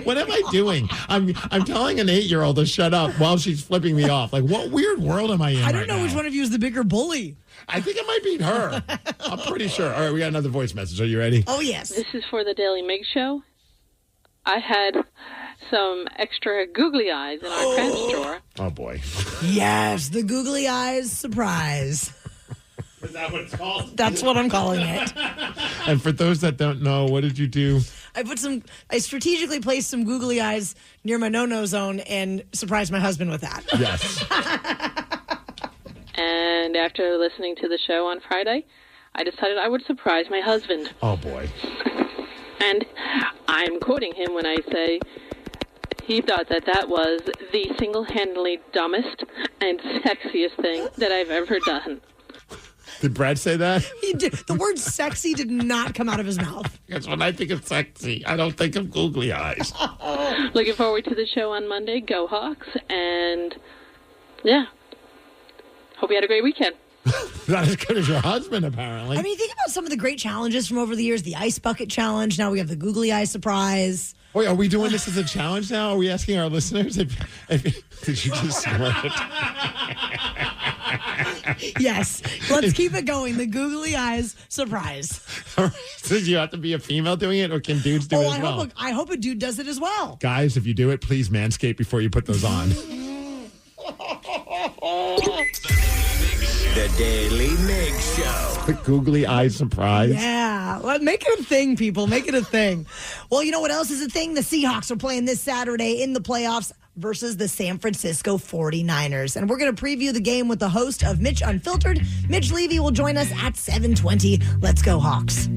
What am I doing? I'm telling an 8-year-old to shut up while she's flipping me off. What weird world am I in? I don't know which one of you is the bigger bully. I think it might be her. I'm pretty sure. All right, we got another voice message. Are you ready? Oh, yes. This is for the Daily Migs show. I had some extra googly eyes in our trash drawer. Oh, boy. Yes, the googly eyes surprise. Is that what it's called? That's what I'm calling it. And for those that don't know, what did you do? I strategically placed some googly eyes near my no-no zone and surprised my husband with that. Yes. And after listening to the show on Friday, I decided I would surprise my husband. Oh, boy. And I'm quoting him when I say he thought that was the single-handedly dumbest and sexiest thing that I've ever done. Did Brad say that? He did. The word sexy did not come out of his mouth. Because when I think of sexy, I don't think of googly eyes. Looking forward to the show on Monday. Go Hawks. And, yeah. Hope you had a great weekend. Not as good as your husband, apparently. I mean, think about some of the great challenges from over the years. The ice bucket challenge. Now we have the googly eye surprise. Wait, are we doing this as a challenge now? Are we asking our listeners if did you just swear it? Yes. Let's keep it going. The googly eyes surprise. Did you have to be a female doing it, or can dudes do it as well? I hope a dude does it as well. Guys, if you do it, please manscape before you put those on. The Daily Migs Show. The googly eye surprise. Yeah. Well, make it a thing, people. Make it a thing. Well, you know what else is a thing? The Seahawks are playing this Saturday in the playoffs versus the San Francisco 49ers. And we're going to preview the game with the host of Mitch Unfiltered. Mitch Levy will join us at 7:20. Let's go, Hawks.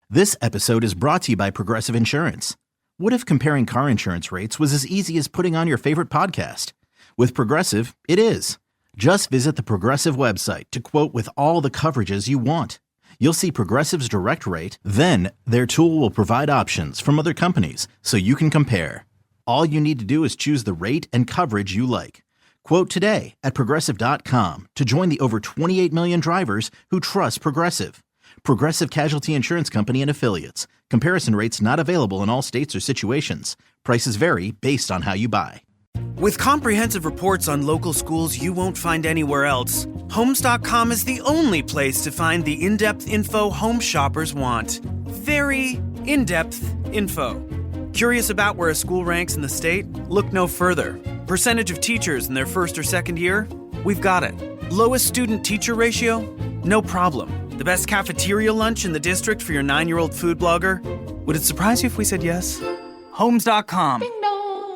This episode is brought to you by Progressive Insurance. What if comparing car insurance rates was as easy as putting on your favorite podcast? With Progressive, it is. Just visit the Progressive website to quote with all the coverages you want. You'll see Progressive's direct rate, then their tool will provide options from other companies so you can compare. All you need to do is choose the rate and coverage you like. Quote today at Progressive.com to join the over 28 million drivers who trust Progressive. Progressive Casualty Insurance Company and Affiliates. Comparison rates not available in all states or situations. Prices vary based on how you buy. With comprehensive reports on local schools you won't find anywhere else, Homes.com is the only place to find the in-depth info home shoppers want. Very in-depth info. Curious about where a school ranks in the state? Look no further. Percentage of teachers in their first or second year? We've got it. Lowest student-teacher ratio? No problem. The best cafeteria lunch in the district for your 9-year-old food blogger? Would it surprise you if we said yes? Homes.com.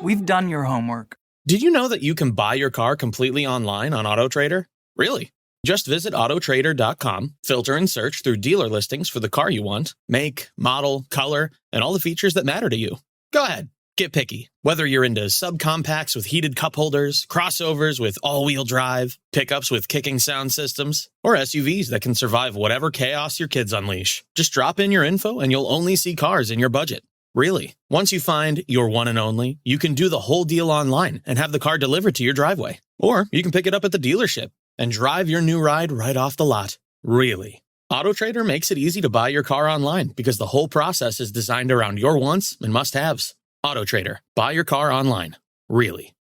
We've done your homework. Did you know that you can buy your car completely online on AutoTrader? Really? Just visit autotrader.com, filter and search through dealer listings for the car you want, make, model, color, and all the features that matter to you. Go ahead, get picky. Whether you're into subcompacts with heated cup holders, crossovers with all-wheel drive, pickups with kicking sound systems, or SUVs that can survive whatever chaos your kids unleash. Just drop in your info and you'll only see cars in your budget. Really. Once you find your one and only, you can do the whole deal online and have the car delivered to your driveway. Or you can pick it up at the dealership and drive your new ride right off the lot. Really. AutoTrader makes it easy to buy your car online because the whole process is designed around your wants and must-haves. AutoTrader. Buy your car online. Really.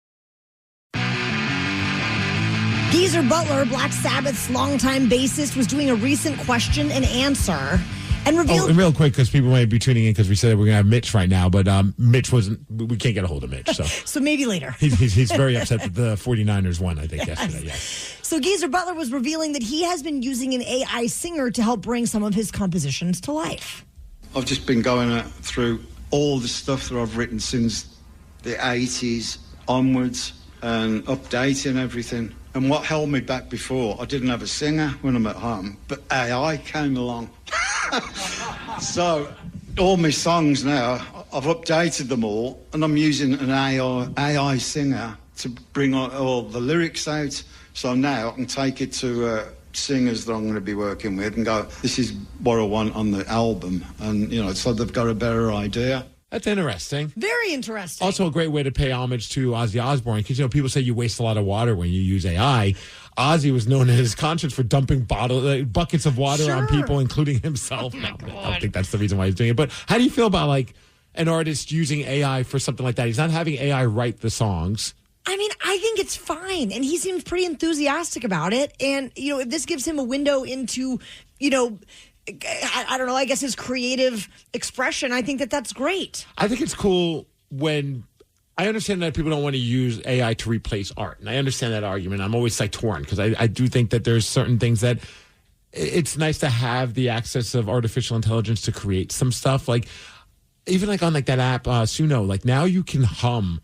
Geezer Butler, Black Sabbath's longtime bassist, was doing a recent question and answer and revealed... Oh, and real quick, because people might be tuning in because we said we're going to have Mitch right now, but Mitch wasn't... We can't get a hold of Mitch, so... So maybe later. He's very upset that the 49ers won, I think, yesterday. Yes. So Geezer Butler was revealing that he has been using an AI singer to help bring some of his compositions to life. I've just been going through all the stuff that I've written since the 80s onwards and updating everything. And what held me back before, I didn't have a singer when I'm at home, but AI came along. So all my songs now, I've updated them all, and I'm using an AI singer to bring all the lyrics out. So now I can take it to singers that I'm going to be working with and go, this is what I want on the album. And, you know, so they've got a better idea. That's interesting. Very interesting. Also a great way to pay homage to Ozzy Osbourne, because, you know, people say you waste a lot of water when you use AI. Ozzy was known at his concerts for dumping buckets of water on people, including himself. I don't think that's the reason why he's doing it. But how do you feel about, like, an artist using AI for something like that? He's not having AI write the songs. I mean, I think it's fine. And he seems pretty enthusiastic about it. And, you know, if this gives him a window into, you know, I don't know, I guess his creative expression, I think that that's great. I think it's cool when... I understand that people don't want to use AI to replace art. And I understand that argument. I'm always like torn because I do think that there's certain things that it's nice to have the access of artificial intelligence to create some stuff. Like, even like on like that app, Suno, like now you can hum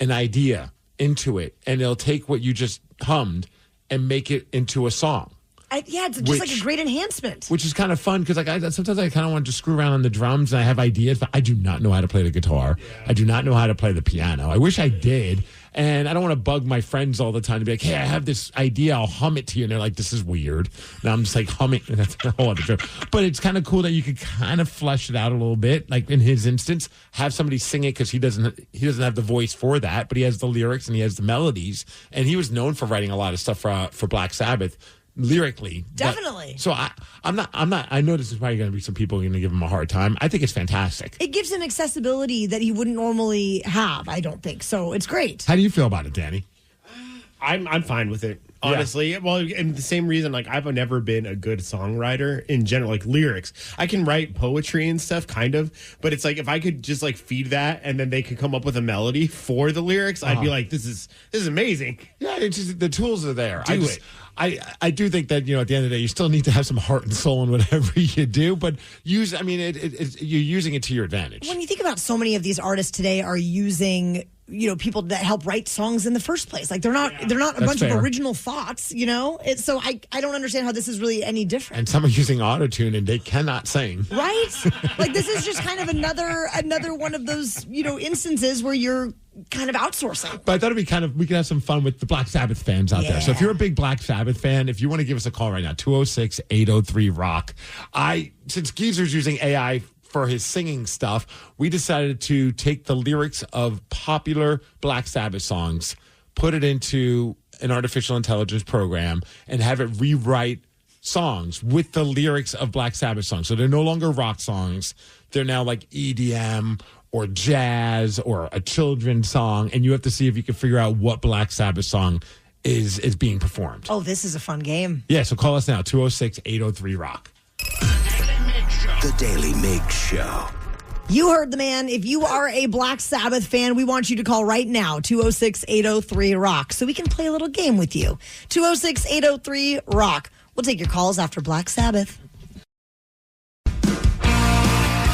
an idea into it and it'll take what you just hummed and make it into a song. It's just like a great enhancement. Which is kind of fun because sometimes I kind of want to screw around on the drums and I have ideas, but I do not know how to play the guitar. Yeah. I do not know how to play the piano. I wish I did. And I don't want to bug my friends all the time to be like, hey, I have this idea. I'll hum it to you. And they're like, this is weird. And I'm just like humming. And that's a whole other joke. But it's kind of cool that you could kind of flesh it out a little bit. Like in his instance, have somebody sing it because he doesn't have the voice for that, but he has the lyrics and he has the melodies. And he was known for writing a lot of stuff for Black Sabbath. Lyrically, definitely. So I'm not. I know this is probably going to be some people going to give him a hard time. I think it's fantastic. It gives him accessibility that he wouldn't normally have. I don't think so. It's great. How do you feel about it, Danny? I'm fine with it. Honestly, yeah. Well, and the same reason, like, I've never been a good songwriter in general, like lyrics. I can write poetry and stuff, kind of, but it's like if I could just like feed that and then they could come up with a melody for the lyrics, I'd be like, this is amazing. Yeah, it's just the tools are there. I do think that, you know, at the end of the day, you still need to have some heart and soul in whatever you do, but you're using it to your advantage. When you think about so many of these artists today are using people that help write songs in the first place. Like they're not a bunch of original thoughts, So I don't understand how this is really any different. And some are using autotune and they cannot sing. Right? Like this is just kind of another one of those, instances where you're kind of outsourcing. But I thought we could have some fun with the Black Sabbath fans out there. So if you're a big Black Sabbath fan, if you want to give us a call right now, 206-803-ROCK. Since Geezer's using AI for his singing stuff, we decided to take the lyrics of popular Black Sabbath songs, put it into an artificial intelligence program, and have it rewrite songs with the lyrics of Black Sabbath songs. So they're no longer rock songs. They're now like EDM or jazz or a children's song, and you have to see if you can figure out what Black Sabbath song is being performed. Oh, this is a fun game. Yeah, so call us now, 206-803-ROCK. The Daily Migs Show. You heard the man. If you are a Black Sabbath fan, we want you to call right now, 206-803-ROCK, so we can play a little game with you. 206-803-ROCK. We'll take your calls after Black Sabbath.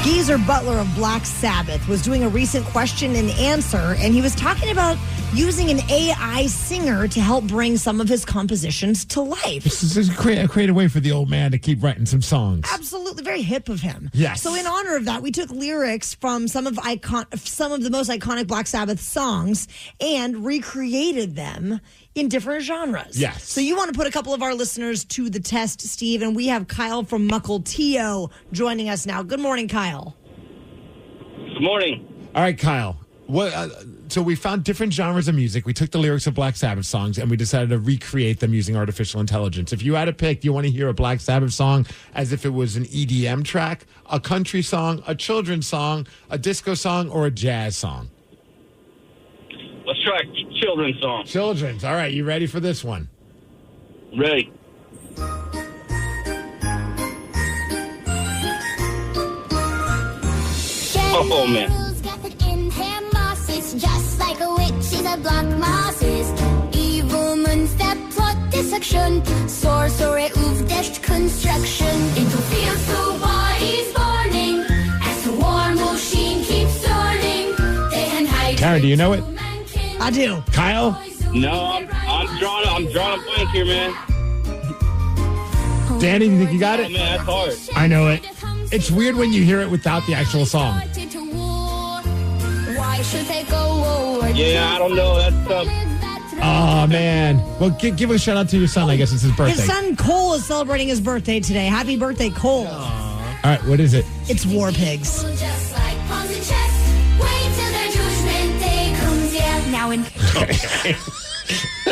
Geezer Butler of Black Sabbath was doing a recent question and answer, and he was talking about using an AI singer to help bring some of his compositions to life. This is a creative way for the old man to keep writing some songs. Absolutely, very hip of him. Yes. So in honor of that, we took lyrics from some of the most iconic Black Sabbath songs and recreated them in different genres. Yes. So you want to put a couple of our listeners to the test, Steve, and we have Kyle from Mukilteo joining us now. Good morning, Kyle. Good morning. All right, Kyle. So we found different genres of music. We took the lyrics of Black Sabbath songs and we decided to recreate them using artificial intelligence. If you had to pick, do you want to hear a Black Sabbath song as if it was an EDM track, a country song, a children's song, a disco song, or a jazz song? Let's try a children's song. Children's. All right, you ready for this one? Ready. Oh, man. Just like a witch, she's a black masses. Evil moons that plot destruction. Sorcery of dashed construction. Into fields the bodies burning. As the war machine keeps turning. They can hide. Karen, do you know it? I do. Kyle? No, I'm drawing a blank here, man. Danny, you think you got it? Oh, man, that's hard. I know it. It's weird when you hear it without the actual song. Why should they go? Yeah, I don't know. That's tough. Oh, man. Well, give a shout out to your son. I guess it's his birthday. His son Cole is celebrating his birthday today. Happy birthday, Cole. All right, what is it? It's War Pigs. Just like pawns in chess. Wait till their judgment day comes. Yeah, now in.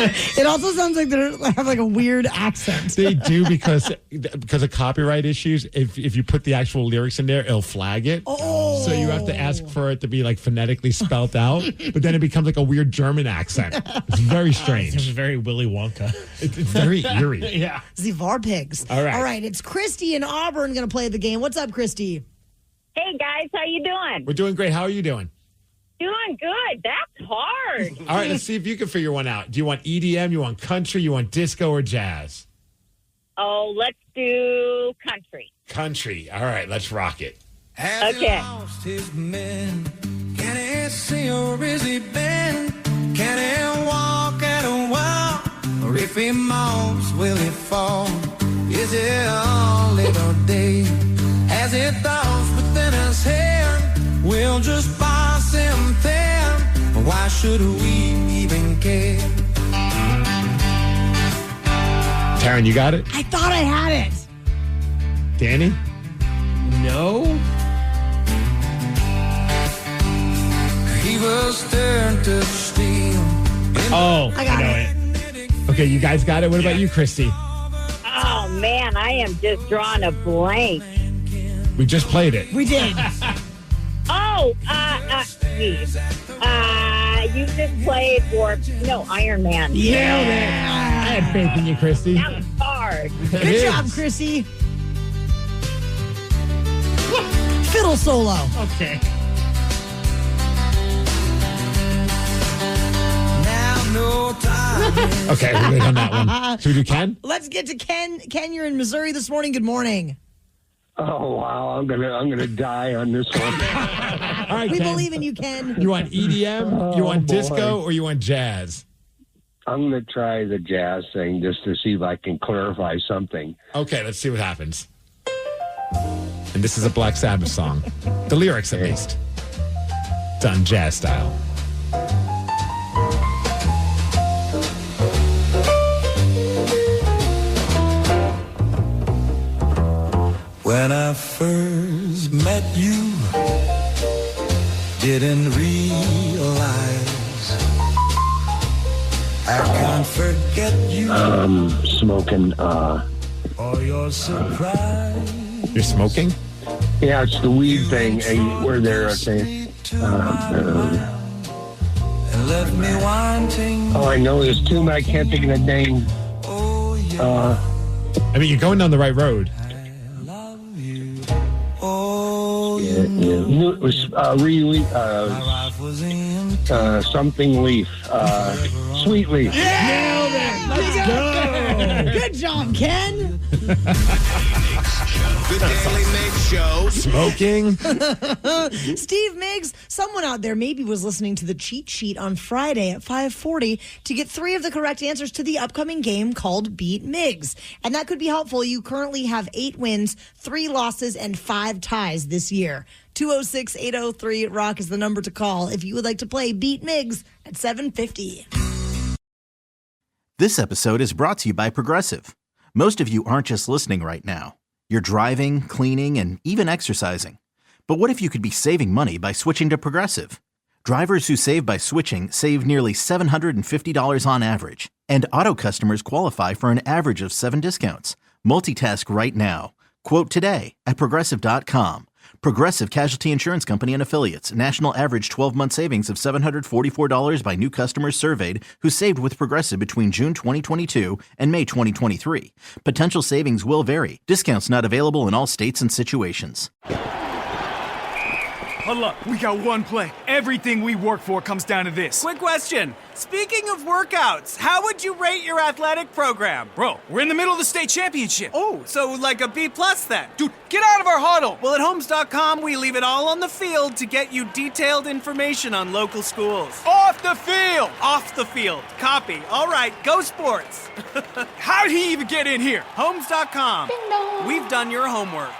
It also sounds like they have like a weird accent. They do because of copyright issues. If you put the actual lyrics in there, it'll flag it. Oh. So you have to ask for it to be like phonetically spelt out. But then it becomes like a weird German accent. It's very strange. It's very Willy Wonka. It's very eerie. Yeah. The Var Pigs. All right. It's Christy in Auburn going to play the game. What's up, Christy? Hey, guys. How you doing? We're doing great. How are you doing? Doing good. That's hard. All right, let's see if you can figure one out. Do you want EDM, you want country, you want disco, or jazz? Oh, let's do country. Country. All right, let's rock it. Has Okay. he lost his men? Can he see or is he bent? Can he walk at a wall? Or if he moves, will he fall? Is it all little day? Has he thoughts within his head? We'll just pass him there. Why should we even care? Taryn, you got it? I thought I had it. Danny? No. He was turned to steel. Oh, I got know it. Okay, you guys got it. What about you, Christy? Oh, man. I am just drawing a blank. We just played it. We did. Oh, you just played Iron Man. Nailed it. I had faith in you, Christy. That was hard. Good job, Christy. Fiddle solo. Okay. Now no time. Okay, we're good on that one. Should we do Ken? Let's get to Ken. Ken, you're in Missouri this morning. Good morning. Oh wow, I'm gonna die on this one. All right, We Ken. believe in you, Ken. You want EDM, you want boy. disco, or you want jazz? I'm gonna try the jazz thing just to see if I can clarify something. Okay, let's see what happens. And this is a Black Sabbath song. The lyrics, at least. Done jazz style. When I first met you, didn't realize I can't forget you. Smoking. Or your surprise. You're smoking? Yeah, it's the weed thing. We're there, I think. And left me wanting. I know there's two, but I can't think of the name. I mean, you're going down the right road. It was really something leaf. Sweet leaf. Nailed it. Let's go. Good job, Ken. The Daily Migs Show. Smoking. Steve Migs, someone out there maybe was listening to the cheat sheet on Friday at 5:40 to get 3 of the correct answers to the upcoming game called Beat Migs. And that could be helpful. You currently have 8 wins, 3 losses, and 5 ties this year. 206-803-ROCK is the number to call if you would like to play Beat Migs at 7:50. This episode is brought to you by Progressive. Most of you aren't just listening right now. You're driving, cleaning, and even exercising. But what if you could be saving money by switching to Progressive? Drivers who save by switching save nearly $750 on average. And auto customers qualify for an average of 7 discounts. Multitask right now. Quote today at Progressive.com. Progressive Casualty Insurance Company and Affiliates. National average 12-month savings of $744 by new customers surveyed who saved with Progressive between June 2022 and May 2023. Potential savings will vary. Discounts not available in all states and situations. Hold up, we got one play. Everything we work for comes down to this. Quick question. Speaking of workouts, how would you rate your athletic program? Bro, we're in the middle of the state championship. Oh, so like a B+ then? Dude, get out of our huddle. Well, at Homes.com, we leave it all on the field to get you detailed information on local schools. Off the field. Off the field. Copy. All right, go sports. How'd he even get in here? Homes.com. We've done your homework.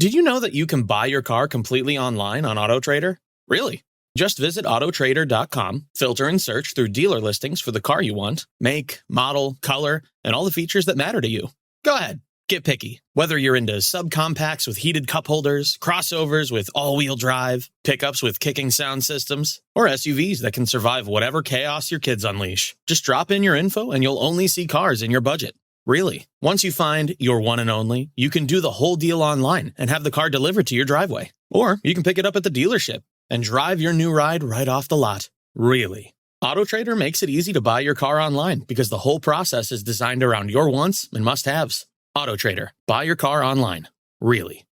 Did you know that you can buy your car completely online on AutoTrader? Really? Just visit autotrader.com, filter and search through dealer listings for the car you want, make, model, color, and all the features that matter to you. Go ahead, get picky. Whether you're into subcompacts with heated cup holders, crossovers with all-wheel drive, pickups with kicking sound systems, or SUVs that can survive whatever chaos your kids unleash. Just drop in your info and you'll only see cars in your budget. Really. Once you find your one and only, you can do the whole deal online and have the car delivered to your driveway. Or you can pick it up at the dealership and drive your new ride right off the lot. Really. AutoTrader makes it easy to buy your car online because the whole process is designed around your wants and must-haves. AutoTrader. Buy your car online. Really.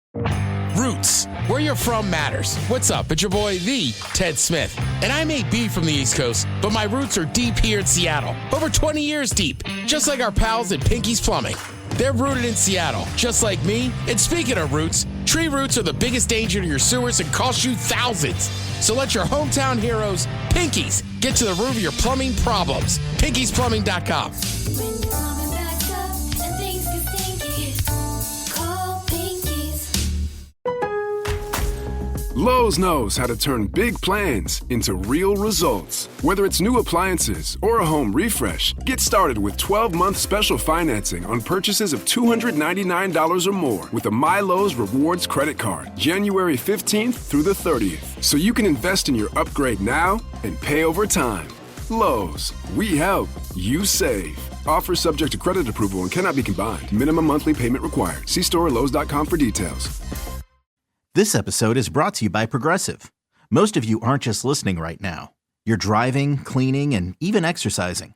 Roots. Where you're from matters. What's up? It's your boy, the Ted Smith. And I may be from the East Coast, but my roots are deep here in Seattle. Over 20 years deep. Just like our pals at Pinky's Plumbing. They're rooted in Seattle, just like me. And speaking of roots, tree roots are the biggest danger to your sewers and cost you thousands. So let your hometown heroes, Pinky's, get to the root of your plumbing problems. Pinky'sPlumbing.com. Lowe's knows how to turn big plans into real results. Whether it's new appliances or a home refresh, get started with 12-month special financing on purchases of $299 or more with a MyLowe's Rewards credit card, January 15th through the 30th. So you can invest in your upgrade now and pay over time. Lowe's, we help, you save. Offer subject to credit approval and cannot be combined. Minimum monthly payment required. See store or Lowe's.com for details. This episode is brought to you by Progressive. Most of you aren't just listening right now. You're driving, cleaning, and even exercising.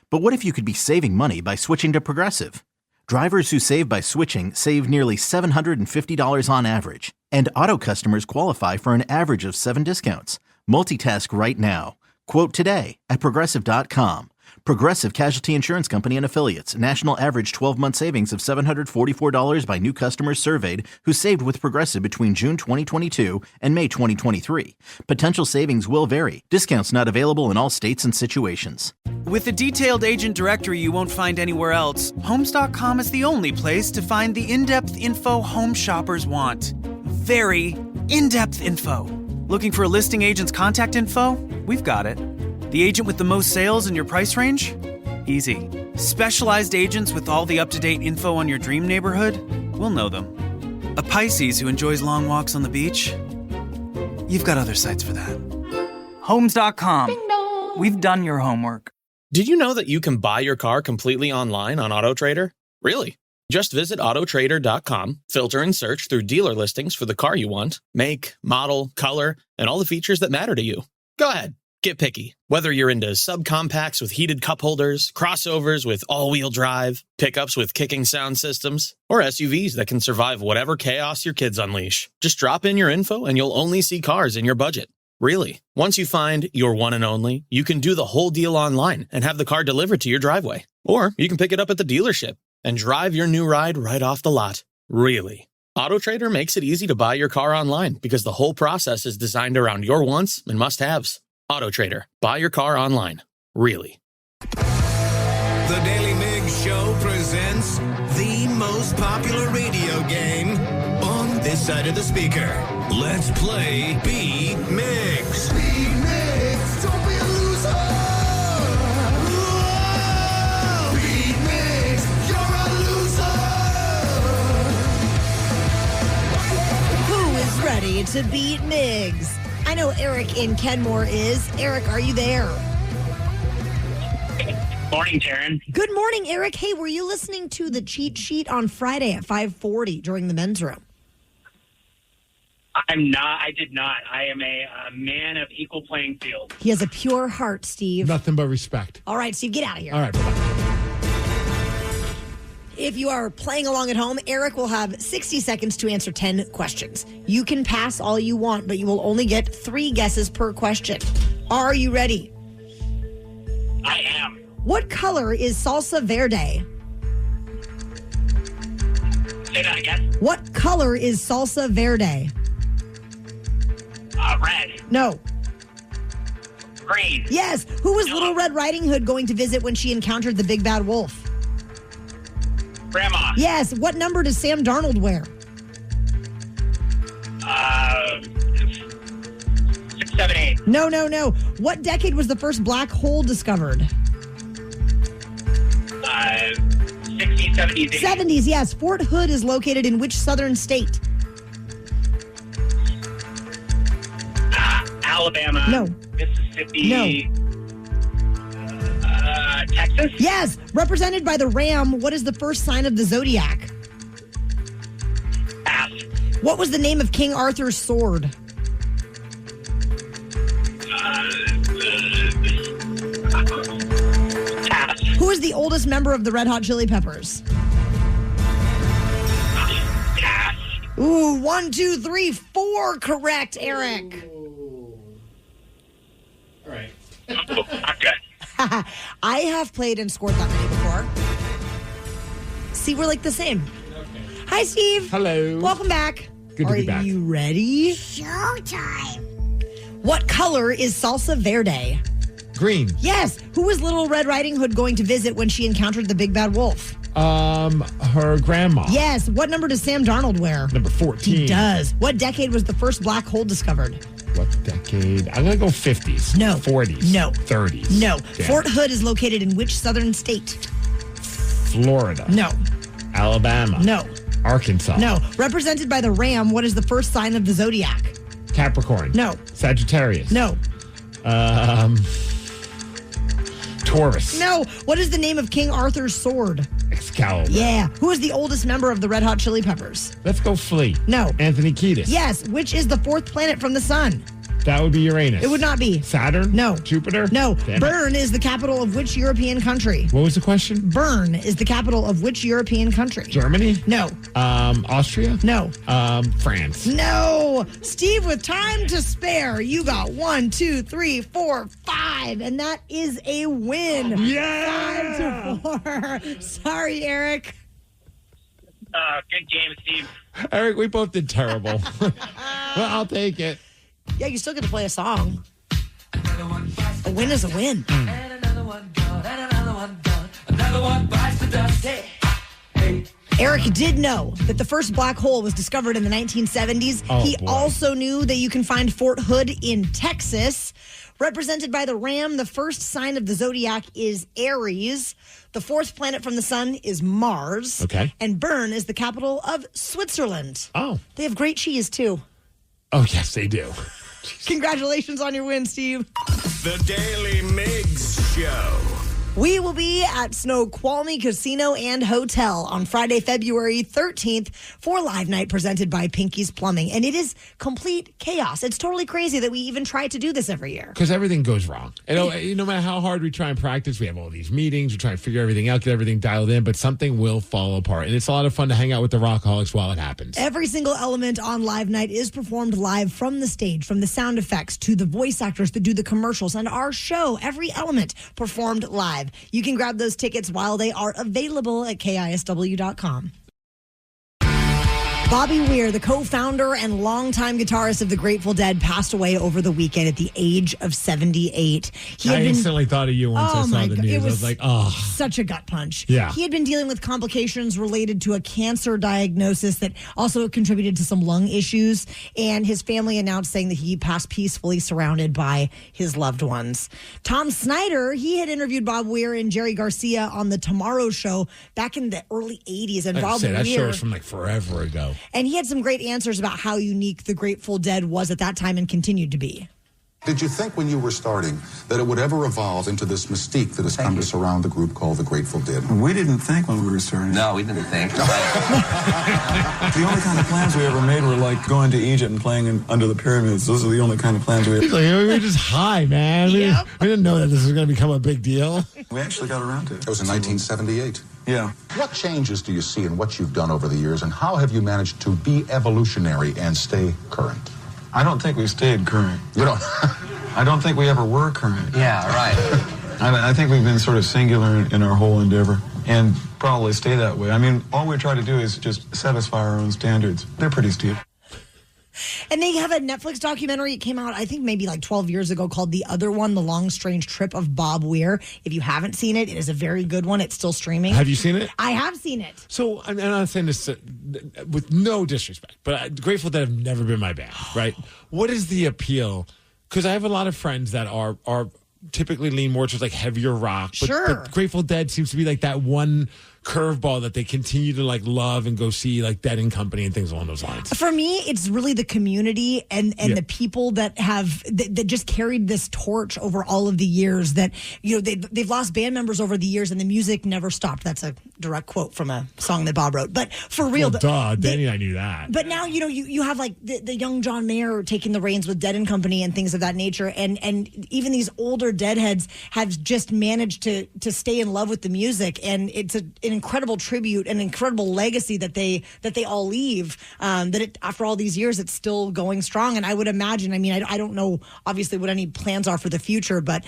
But what if you could be saving money by switching to Progressive? Drivers who save by switching save nearly $750 on average. And auto customers qualify for an average of 7 discounts. Multitask right now. Quote today at Progressive.com. Progressive Casualty Insurance Company and Affiliates. National average 12-month savings of $744 by new customers surveyed who saved with Progressive between June 2022 and May 2023. Potential savings will vary. Discounts not available in all states and situations. With a detailed agent directory you won't find anywhere else, Homes.com is the only place to find the in-depth info home shoppers want. Very in-depth info. Looking for a listing agent's contact info? We've got it. The agent with the most sales in your price range? Easy. Specialized agents with all the up-to-date info on your dream neighborhood? We'll know them. A Pisces who enjoys long walks on the beach? You've got other sites for that. Homes.com. We've done your homework. Did you know that you can buy your car completely online on AutoTrader? Really? Just visit autotrader.com, filter and search through dealer listings for the car you want, make, model, color, and all the features that matter to you. Go ahead, get picky. Whether you're into subcompacts with heated cup holders, crossovers with all-wheel drive, pickups with kicking sound systems, or SUVs that can survive whatever chaos your kids unleash. Just drop in your info and you'll only see cars in your budget. Really. Once you find your one and only, you can do the whole deal online and have the car delivered to your driveway. Or you can pick it up at the dealership and drive your new ride right off the lot. Really. AutoTrader makes it easy to buy your car online because the whole process is designed around your wants and must-haves. AutoTrader. Buy your car online. Really. The Daily Migs Show presents the most popular radio game on this side of the speaker. Let's play Beat Migs. Beat Migs, don't be a loser. Whoa! Beat Migs, you're a loser. Who is ready to beat Migs? I know Eric in Kenmore is. Eric, are you there? Morning, Taryn. Good morning, Eric. Hey, were you listening to the cheat sheet on Friday at 5:40 during the men's room? I'm not. I did not. I am a man of equal playing field. He has a pure heart, Steve. Nothing but respect. All right, Steve, get out of here. All right, bye-bye. If you are playing along at home, Eric will have 60 seconds to answer 10 questions. You can pass all you want, but you will only get 3 guesses per question. Are you ready? I am. What color is salsa verde? Say that again. What color is salsa verde? Red. No. Green. Yes. Who was Little Red Riding Hood going to visit when she encountered the big bad wolf? Grandma. Yes. What number does Sam Darnold wear? 6, 7, 8. No. What decade was the first black hole discovered? 60s, 70s, 80s. 70s, yes. Fort Hood is located in which southern state? Alabama. No. Mississippi. No. Texas? Yes. Represented by the ram, what is the first sign of the zodiac? Pass. What was the name of King Arthur's sword? Pass. Who is the oldest member of the Red Hot Chili Peppers? Pass. Ooh, 1, 2, 3, 4 correct, Eric. All right. I'm good. I have played and scored that many before. See, we're like the same. Okay. Hi, Steve. Hello. Welcome back. Good to be back. Are you ready? Showtime. What color is salsa verde? Green. Yes. Who was Little Red Riding Hood going to visit when she encountered the big bad wolf? Her grandma. Yes. What number does Sam Darnold wear? Number 14. He does. What decade was the first black hole discovered? What decade? I'm going to go 50s. No. 40s. No. 30s. No. Damn. Fort Hood is located in which southern state? Florida. No. Alabama. No. Arkansas. No. Represented by the ram, what is the first sign of the zodiac? Capricorn. No. Sagittarius. No. Taurus. No. What is the name of King Arthur's sword? Excalibur. Yeah. Who is the oldest member of the Red Hot Chili Peppers? Let's go Flea. No. Anthony Kiedis. Yes. Which is the fourth planet from the sun? That would be Uranus. It would not be. Saturn? No. Jupiter? No. Damn it. Bern is the capital of which European country? What was the question? Bern is the capital of which European country? Germany? No. Austria? No. France? No. Steve, with time to spare, you got 1, 2, 3, 4, 5, and that is a win. Yeah. 5-4. Sorry, Eric. Good game, Steve. Eric, we both did terrible. Well, I'll take it. Yeah, you still get to play a song. A win is a win. Eric did know that the first black hole was discovered in the 1970s. He also knew that you can find Fort Hood in Texas. Represented by the ram, the first sign of the zodiac is Aries. The fourth planet from the sun is Mars. Okay. And Bern is the capital of Switzerland. Oh. They have great cheese, too. Oh, yes, they do. Congratulations on your win, Steve. The Daily Migs Show. We will be at Snoqualmie Casino and Hotel on Friday, February 13th for Live Night presented by Pinky's Plumbing. And it is complete chaos. It's totally crazy that we even try to do this every year. Because everything goes wrong. And no matter how hard we try and practice, we have all these meetings, we try and figure everything out, get everything dialed in, but something will fall apart. And it's a lot of fun to hang out with the Rockaholics while it happens. Every single element on Live Night is performed live from the stage, from the sound effects to the voice actors that do the commercials and our show. Every element performed live. You can grab those tickets while they are available at KISW.com. Bobby Weir, the co-founder and longtime guitarist of the Grateful Dead, passed away over the weekend at the age of 78. I instantly thought of you once I saw the news. I was like, oh. Such a gut punch. Yeah. He had been dealing with complications related to a cancer diagnosis that also contributed to some lung issues. And his family announced saying that he passed peacefully surrounded by his loved ones. Tom Snyder, he had interviewed Bob Weir and Jerry Garcia on The Tomorrow Show back in the early 80s. And Bob Weir, that show was from like forever ago. And he had some great answers about how unique the Grateful Dead was at that time and continued to be. Did you think when you were starting that it would ever evolve into this mystique that has come to surround the group called the Grateful Dead? We didn't think when we were starting. No, we didn't think. The only kind of plans we ever made were like going to Egypt and playing under the pyramids. Those are the only kind of plans we ever made. We were just high, man. We didn't know that this was going to become a big deal. We actually got around to it. It was in 1978. Yeah. What changes do you see in what you've done over the years, and how have you managed to be evolutionary and stay current? I don't think we stayed current. You don't? I don't think we ever were current. Yeah, right. I think we've been sort of singular in our whole endeavor and probably stay that way. I mean, all we try to do is just satisfy our own standards. They're pretty steep. And they have a Netflix documentary. It came out, I think, maybe like 12 years ago called The Other One, The Long Strange Trip of Bob Weir. If you haven't seen it, it is a very good one. It's still streaming. Have you seen it? I have seen it. So I'm not saying this with no disrespect, but Grateful Dead have never been my band, right? What is the appeal? Because I have a lot of friends that are typically lean more towards like heavier rock. But, but Grateful Dead seems to be like that one curveball that they continue to like love and go see, like Dead and Company and things along those lines. For me, it's really the community and the people that have that just carried this torch over all of the years. That they've lost band members over the years, and the music never stopped. That's a direct quote from a song that Bob wrote. But for real, Danny and I knew that. But now you have like the young John Mayer taking the reins with Dead and Company and things of that nature, and even these older Deadheads have just managed to stay in love with the music, and it's an incredible tribute, an incredible legacy that they all leave. After all these years, it's still going strong. And I would imagine, I don't know obviously what any plans are for the future, but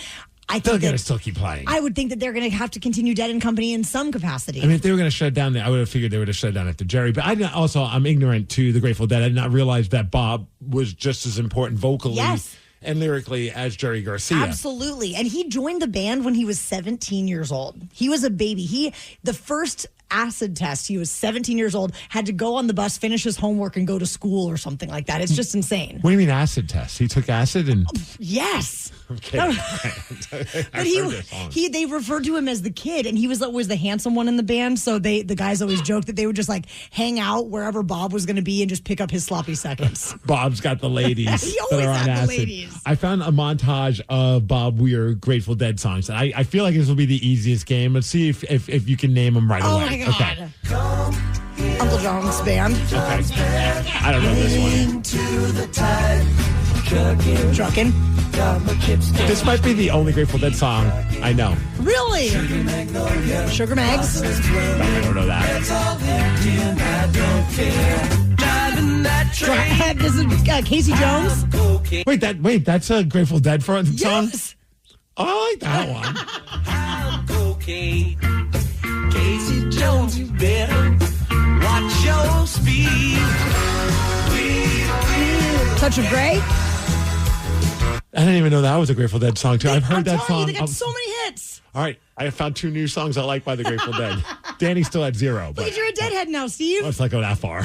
I think they're going to still keep playing. I would think that they're going to have to continue Dead and Company in some capacity. I mean, if they were going to shut down, I would have figured they would have shut down after Jerry. But I'm ignorant to the Grateful Dead. I did not realize that Bob was just as important vocally. Yes. And lyrically as Jerry Garcia. Absolutely. And he joined the band when he was 17 years old. He was a baby. The first acid test, he was 17 years old, had to go on the bus, finish his homework, and go to school or something like that. It's just insane. What do you mean acid test? He took acid and... Yes. I'm kidding. But they referred to him as the kid, and he was always the handsome one in the band, so the guys always joked that they would just like hang out wherever Bob was going to be and just pick up his sloppy seconds. Bob's got the ladies. He always had the ladies. I found a montage of Bob Weir Grateful Dead songs. I feel like this will be the easiest game. Let's see if you can name them right away. Oh my God. Okay. Uncle John's band. Okay. I don't know this one. Into the tide. Truckin'. This might be the only Grateful Dead song I know. Really? Sugar Mags? I don't know that. This is Casey Jones? Wait, that's a Grateful Dead song? Yes. Oh, I like that one. Casey Jones, you better watch your speed. Touch of Grey? I didn't even know that was a Grateful Dead song, too. I've heard that song. They got so many hits. All right, I have found 2 new songs I like by the Grateful Dead. Danny's still at 0. Look But at you're a Deadhead now, Steve. let's not go that far.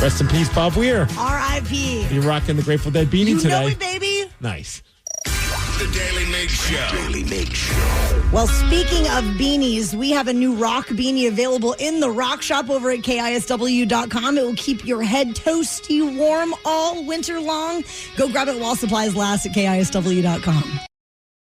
Rest in peace, Bob Weir. R.I.P. You're rocking the Grateful Dead beanie today. You know it, baby. Nice. The Daily Migs Show. Daily Migs Show. Well, speaking of beanies, we have a new rock beanie available in the rock shop over at KISW.com. It will keep your head toasty warm all winter long. Go grab it while supplies last at KISW.com.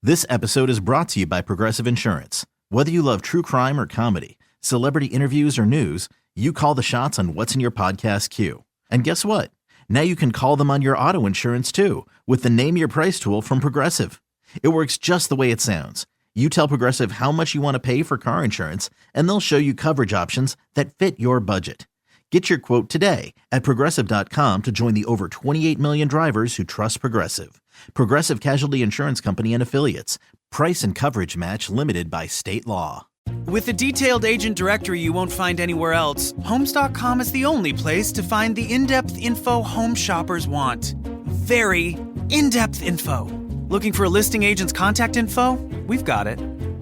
This episode is brought to you by Progressive Insurance. Whether you love true crime or comedy, celebrity interviews or news, you call the shots on what's in your podcast queue. And guess what? Now you can call them on your auto insurance too with the Name Your Price tool from Progressive. It works just the way it sounds. You tell Progressive how much you want to pay for car insurance, and they'll show you coverage options that fit your budget. Get your quote today at Progressive.com to join the over 28 million drivers who trust Progressive. Progressive Casualty Insurance Company and Affiliates. Price and coverage match limited by state law. With a detailed agent directory you won't find anywhere else, Homes.com is the only place to find the in-depth info home shoppers want. Very in-depth info. Looking for a listing agent's contact info? We've got it.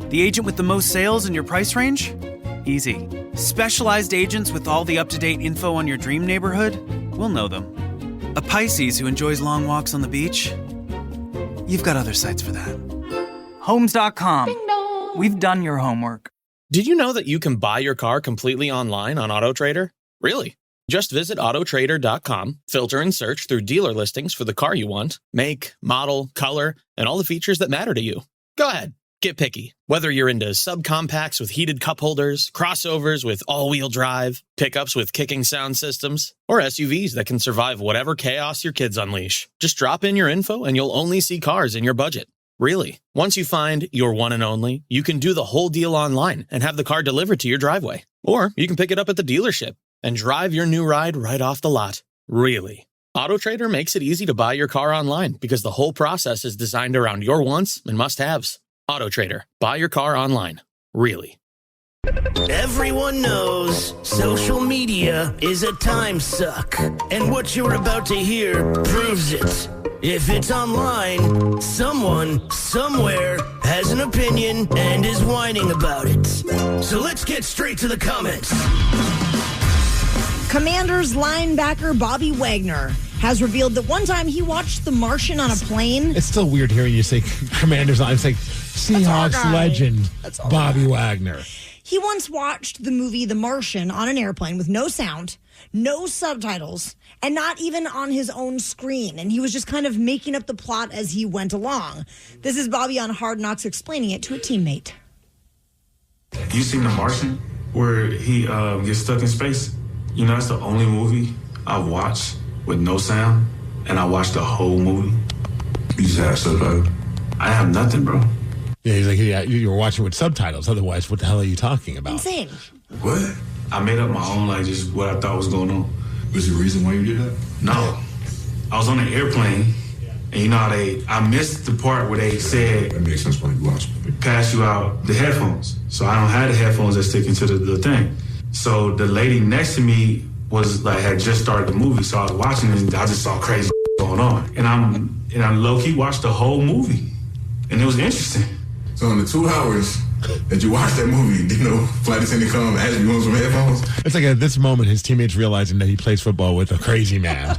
The agent with the most sales in your price range? Easy. Specialized agents with all the up-to-date info on your dream neighborhood? We'll know them. A Pisces who enjoys long walks on the beach? You've got other sites for that. Homes.com. We've done your homework. Did you know that you can buy your car completely online on AutoTrader? Really? Just visit autotrader.com, filter and search through dealer listings for the car you want, make, model, color, and all the features that matter to you. Go ahead, get picky. Whether you're into subcompacts with heated cup holders, crossovers with all-wheel drive, pickups with kicking sound systems, or SUVs that can survive whatever chaos your kids unleash. Just drop in your info and you'll only see cars in your budget. Really. Once you find your one and only, you can do the whole deal online and have the car delivered to your driveway. Or you can pick it up at the dealership and drive your new ride right off the lot. Really. AutoTrader makes it easy to buy your car online because the whole process is designed around your wants and must-haves. AutoTrader. Buy your car online. Really. Everyone knows social media is a time suck, and what you're about to hear proves it. If it's online, someone, somewhere, has an opinion and is whining about it. So let's get straight to the comments. Commanders linebacker Bobby Wagner has revealed that one time he watched The Martian on a plane. It's still weird hearing you say Commanders. It's like Seahawks legend Bobby Wagner. He once watched the movie The Martian on an airplane with no sound, no subtitles, and not even on his own screen. And he was just kind of making up the plot as he went along. This is Bobby on Hard Knocks explaining it to a teammate. You seen The Martian where he gets stuck in space? You know, that's the only movie I've watched with no sound, and I watched the whole movie. You just have subtitles? I have nothing, bro. Yeah, he's like, yeah, you were watching with subtitles. Otherwise, what the hell are you talking about? Insane. What? I made up my own, like, just what I thought was going on. Was there a reason why you did that? No. I was on an airplane, and you know how I missed the part where they said, that makes sense when you watch it. Pass you out the headphones. So I don't have the headphones that stick into the thing. So the lady next to me was like, had just started the movie. So I was watching it, and I just saw crazy going on. And I low-key watched the whole movie, and it was interesting. So in the 2 hours that you watched that movie, did no flight attendant come ask you on some headphones? It's like at this moment, his teammates realizing that he plays football with a crazy man.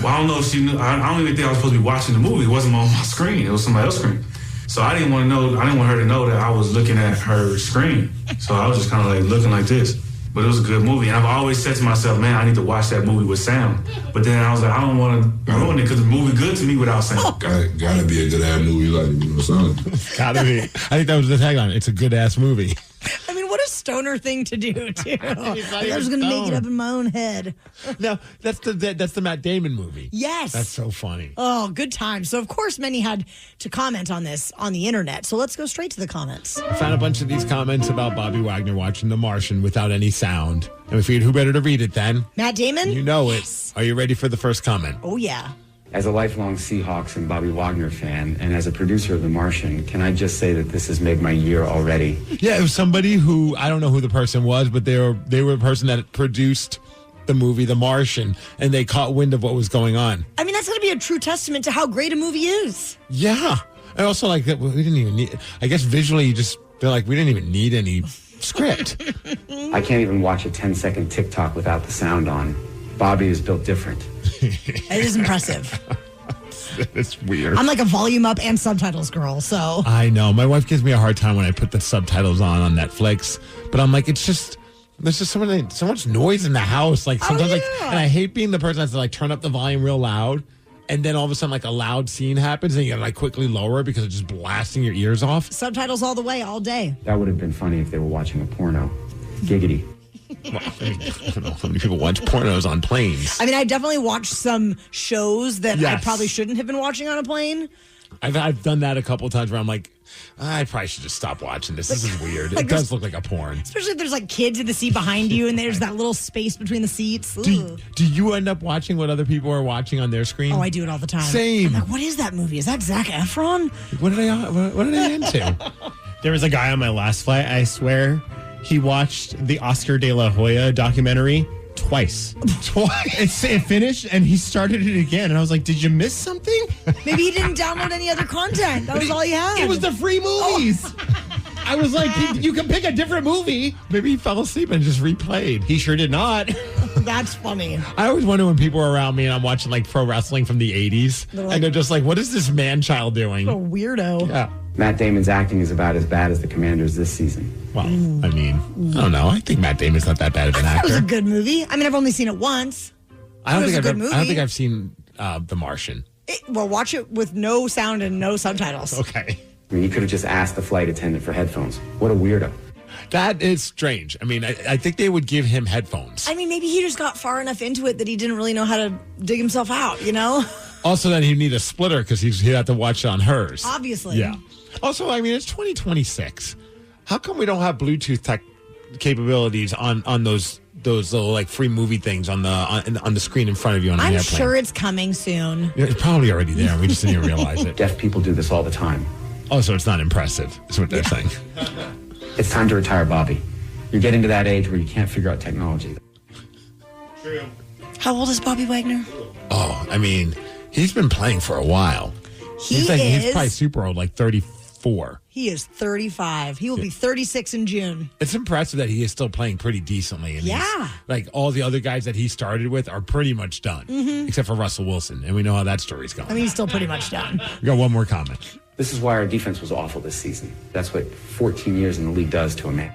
Well, I don't know if she knew. I don't even think I was supposed to be watching the movie. It wasn't on my screen. It was somebody else's screen. So I didn't want her to know that I was looking at her screen. So I was just kind of like looking like this. But it was a good movie. And I've always said to myself, man, I need to watch that movie with sound. But then I was like, I don't want to ruin it because the movie good to me without sound. Gotta be a good ass movie, like, you know, sound. Gotta be. I think that was the tagline. It's a good ass movie. I mean, what a stoner thing to do, too. I was going to make it up in my own head. No, that's the Matt Damon movie. Yes. That's so funny. Oh, good times. So, of course, many had to comment on this on the internet. So let's go straight to the comments. I found a bunch of these comments about Bobby Wagner watching The Martian without any sound. And we figured, who better to read it then? Matt Damon? You know it. Are you ready for the first comment? Oh, yeah. As a lifelong Seahawks and Bobby Wagner fan, and as a producer of The Martian, can I just say that this has made my year already? Yeah, it was somebody who, I don't know who the person was, but they were a person that produced the movie The Martian, and they caught wind of what was going on. I mean, that's going to be a true testament to how great a movie is. Yeah. I also like that we didn't even need, I guess visually they're like, we didn't even need any script. I can't even watch a 10-second TikTok without the sound on. Bobby is built different. It is impressive. It's weird. I'm like a volume up and subtitles girl, so. I know. My wife gives me a hard time when I put the subtitles on Netflix, but I'm like, there's just so much noise in the house. Like sometimes, and I hate being the person that's like turn up the volume real loud, and then all of a sudden, like a loud scene happens, and you gotta like quickly lower it because it's just blasting your ears off. Subtitles all the way, all day. That would have been funny if they were watching a porno. Giggity. Well, I don't know how many people watch pornos on planes. I mean, I definitely watched some shows that I Yes. probably shouldn't have been watching on a plane. I've done that a couple of times where I'm like, I probably should just stop watching this. This is weird. It does look like a porn. Especially if there's like kids in the seat behind you and there's that little space between the seats. Do you end up watching what other people are watching on their screen? Oh, I do it all the time. Same. I'm like, what is that movie? Is that Zac Efron? What are they into? There was a guy on my last flight, I swear, he watched the Oscar de la Hoya documentary twice. It finished and he started it again. And I was like, did you miss something? Maybe he didn't download any other content. That was all he had. It was the free movies. I was like, you can pick a different movie. Maybe he fell asleep and just replayed. He sure did not. That's funny. I always wonder when people are around me and I'm watching like pro wrestling from the 80s. And they're just like, what is this man-child doing? A weirdo. Yeah. Matt Damon's acting is about as bad as the Commanders this season. Well, I mean, I don't know. I think Matt Damon's not that bad of an It was actor. a good movie. I mean, I've only seen it once. I don't It was think a good movie. I don't think I've seen The Martian. Well, watch it with no sound and no subtitles. Okay. I mean, you could have just asked the flight attendant for headphones. What a weirdo. That is strange. I mean, I think they would give him headphones. I mean, maybe he just got far enough into it that he didn't really know how to dig himself out, you know? Also, then he'd need a splitter because he'd have to watch it on hers. Obviously. Yeah. Also, I mean, it's 2026. How come we don't have Bluetooth tech capabilities on those little like free movie things on the screen in front of you on an I'm airplane? sure it's coming soon. Yeah, it's probably already there. We just didn't even realize it. Deaf people do this all the time. Oh, so it's not impressive, is what they're saying. It's time to retire Bobby. You're getting to that age where you can't figure out technology. True. How old is Bobby Wagner? Oh, I mean, he's been playing for a while. He's probably super old, like 34. He is 35. He will be 36 in June. It's impressive that he is still playing pretty decently. And Yeah. like all the other guys that he started with are pretty much done, except for Russell Wilson. And we know how that story's going. I mean, he's still pretty much done. We got one more comment. This is why our defense was awful this season. That's what 14 years in the league does to a man.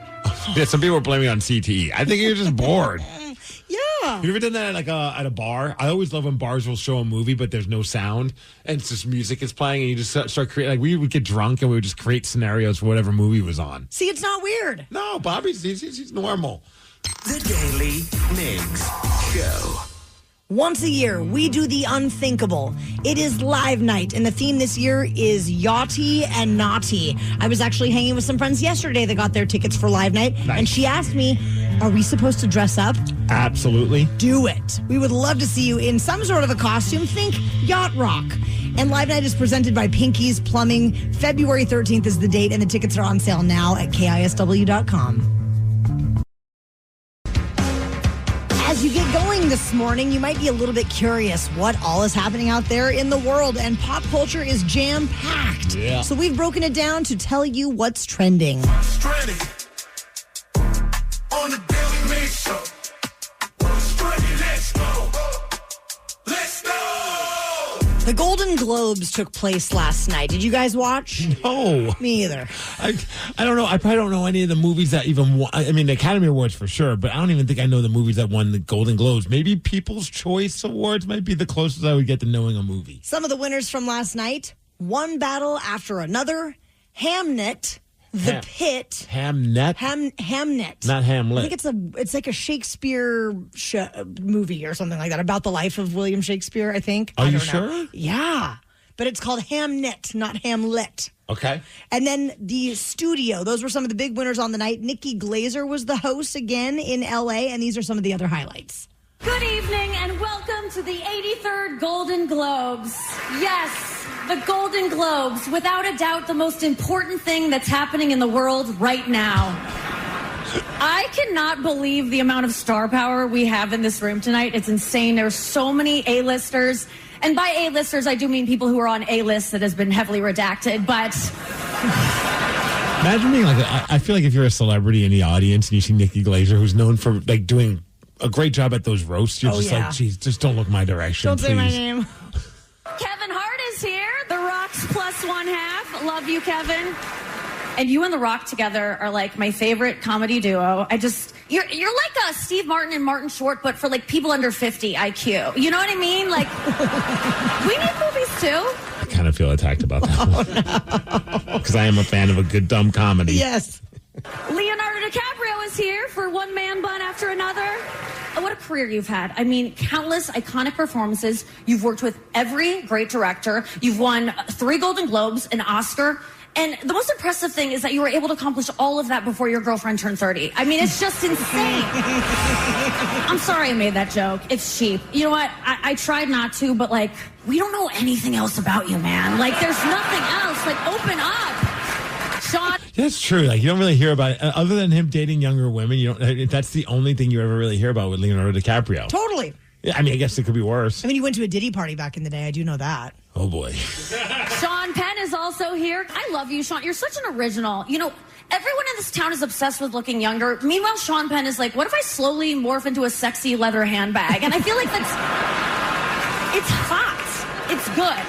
Yeah, some people are blaming it on CTE. I think he was just bored. Yeah. Have you ever done that at a bar? I always love when bars will show a movie, but there's no sound, and it's just music is playing, and you just start creating. Like we would get drunk, and we would just create scenarios for whatever movie was on. See, it's not weird. No, Bobby's he's normal. The Daily Migs Show. Once a year, we do the unthinkable. It is live night, and the theme this year is yachty and naughty. I was actually hanging with some friends yesterday that got their tickets for live night, and she asked me, are we supposed to dress up? Absolutely. Do it. We would love to see you in some sort of a costume. Think yacht rock. And Live Night is presented by Pinky's Plumbing. February 13th is the date, and the tickets are on sale now at KISW.com. As you get going this morning, you might be a little bit curious what all is happening out there in the world, and pop culture is jam-packed. Yeah. So we've broken it down to tell you what's trending. Trending on the Daily Migs Show. What's trending? Let's go. Let's go. The Golden Globes took place last night. Did you guys watch? No. Me either. I don't know. I probably don't know any of the movies that even won. I mean, the Academy Awards for sure, but I don't even think I know the movies that won the Golden Globes. Maybe People's Choice Awards might be the closest I would get to knowing a movie. Some of the winners from last night, one battle after another. Hamnet The Pit. Hamnet? Hamnet. Not Hamlet. I think it's like a Shakespeare movie or something like that about the life of William Shakespeare, I think. Are I you don't know. sure? Yeah. But it's called Hamnet, not Hamlet. Okay. And then the studio. Those were some of the big winners on the night. Nikki Glaser was the host again in L.A., and these are some of the other highlights. Good evening and welcome to the 83rd Golden Globes. Yes, the Golden Globes, without a doubt the most important thing that's happening in the world right now. I cannot believe the amount of star power we have in this room tonight. It's insane. There's so many A-listers. And by A-listers, I do mean people who are on A-list that has been heavily redacted, but... Imagine being like, I feel like if you're a celebrity in the audience and you see Nikki Glaser, who's known for like doing a great job at those roasts, you're like, geez, just don't look my direction, Don't please. say my name. Kevin Hart is here, The Rock's plus one half. Love you, Kevin. And you and The Rock together are like my favorite comedy duo. You're like Steve Martin and Martin Short, but for like people under 50 IQ. You know what I mean? Like, we need movies too. I kind of feel attacked about that. Because I am a fan of a good dumb comedy. Yes. Leonardo DiCaprio is here for One Man Bun After Another. What a career you've had. I mean, countless iconic performances. You've worked with every great director. You've won 3 Golden Globes, an Oscar. And the most impressive thing is that you were able to accomplish all of that before your girlfriend turned 30. I mean, it's just insane. I'm sorry I made that joke. It's cheap. You know what? I tried not to, but like, we don't know anything else about you, man. Like, there's nothing else. Like, open up. Sean. That's true. Like, you don't really hear about it. Other than him dating younger women, you don't. That's the only thing you ever really hear about with Leonardo DiCaprio. Totally. Yeah, I mean, I guess it could be worse. I mean, you went to a Diddy party back in the day. I do know that. Oh, boy. Sean Penn is also here. I love you, Sean. You're such an original. You know, everyone in this town is obsessed with looking younger. Meanwhile, Sean Penn is like, what if I slowly morph into a sexy leather handbag? And I feel like it's hot. It's good.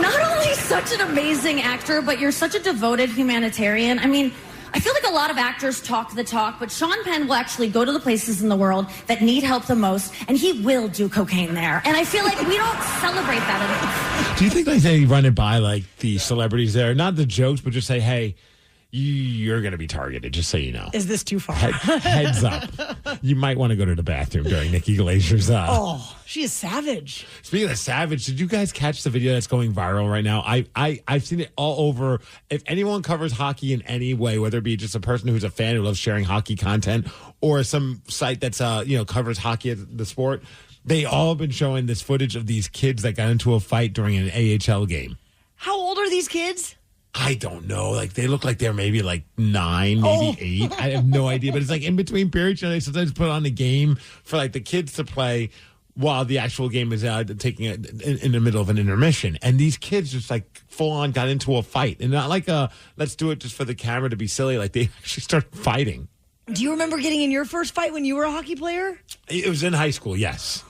Not only such an amazing actor, but you're such a devoted humanitarian. I mean, I feel like a lot of actors talk the talk, but Sean Penn will actually go to the places in the world that need help the most, and he will do cocaine there. And I feel like we don't celebrate that enough. Do you think like they run it by like the celebrities there? Not the jokes, but just say, hey, you're going to be targeted, just so you know. Is this too far? Heads up. You might want to go to the bathroom during Nikki Glaser's. She is savage. Speaking of savage, did you guys catch the video that's going viral right now? I've seen it all over. If anyone covers hockey in any way, whether it be just a person who's a fan who loves sharing hockey content or some site that's covers hockey as the sport, they all have been showing this footage of these kids that got into a fight during an AHL game. How old are these kids? I don't know. Like, they look like they're maybe like 9, maybe 8. I have no idea. But it's like in between periods, they sometimes put on a game for like the kids to play while the actual game is taking in the middle of an intermission. And these kids just like full on got into a fight. And not like let's do it just for the camera to be silly. Like, they actually started fighting. Do you remember getting in your first fight when you were a hockey player? It was in high school, yes.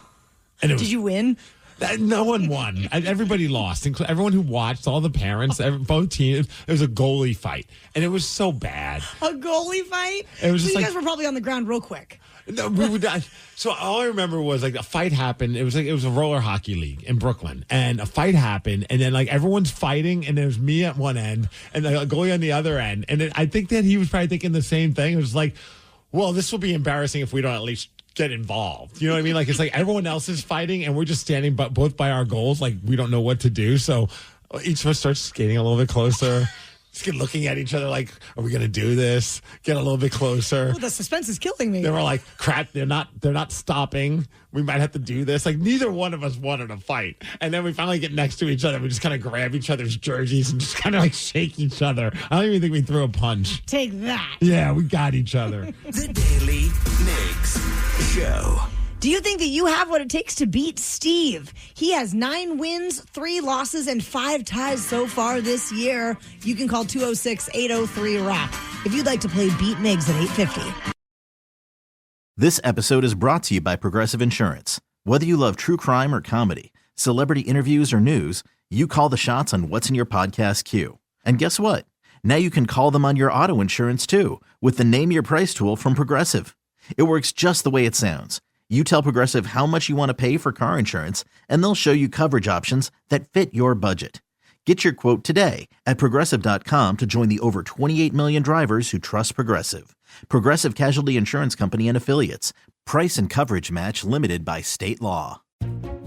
And Did you win? No one won. Everybody lost. Everyone who watched, all the parents, both teams. It was a goalie fight, and it was so bad. A goalie fight? It was so just you like, guys were probably on the ground real quick. No, we would. So all I remember was like a fight happened. It was a roller hockey league in Brooklyn, and a fight happened, and then like everyone's fighting, and there was me at one end and a goalie on the other end, and then I think that he was probably thinking the same thing. It was like, well, this will be embarrassing if we don't at least get involved. You know what I mean? Like, it's like everyone else is fighting and we're just standing both by our goals. Like, we don't know what to do. So each of us starts skating a little bit closer. Just get looking at each other like, are we going to do this? Get a little bit closer. Oh, the suspense is killing me. They were like, crap, they're not stopping. We might have to do this. Like, neither one of us wanted to fight. And then we finally get next to each other. We just kind of grab each other's jerseys and just kind of like shake each other. I don't even think we threw a punch. Take that. Yeah, we got each other. The Daily Migs Show. Do you think that you have what it takes to beat Steve? He has 9 wins, 3 losses, and 5 ties so far this year. You can call 206-803-ROCK if you'd like to play Beat Migs at 850. This episode is brought to you by Progressive Insurance. Whether you love true crime or comedy, celebrity interviews or news, you call the shots on what's in your podcast queue. And guess what? Now you can call them on your auto insurance too with the Name Your Price tool from Progressive. It works just the way it sounds. You tell Progressive how much you want to pay for car insurance, and they'll show you coverage options that fit your budget. Get your quote today at Progressive.com to join the over 28 million drivers who trust Progressive. Progressive Casualty Insurance Company and Affiliates. Price and coverage match limited by state law.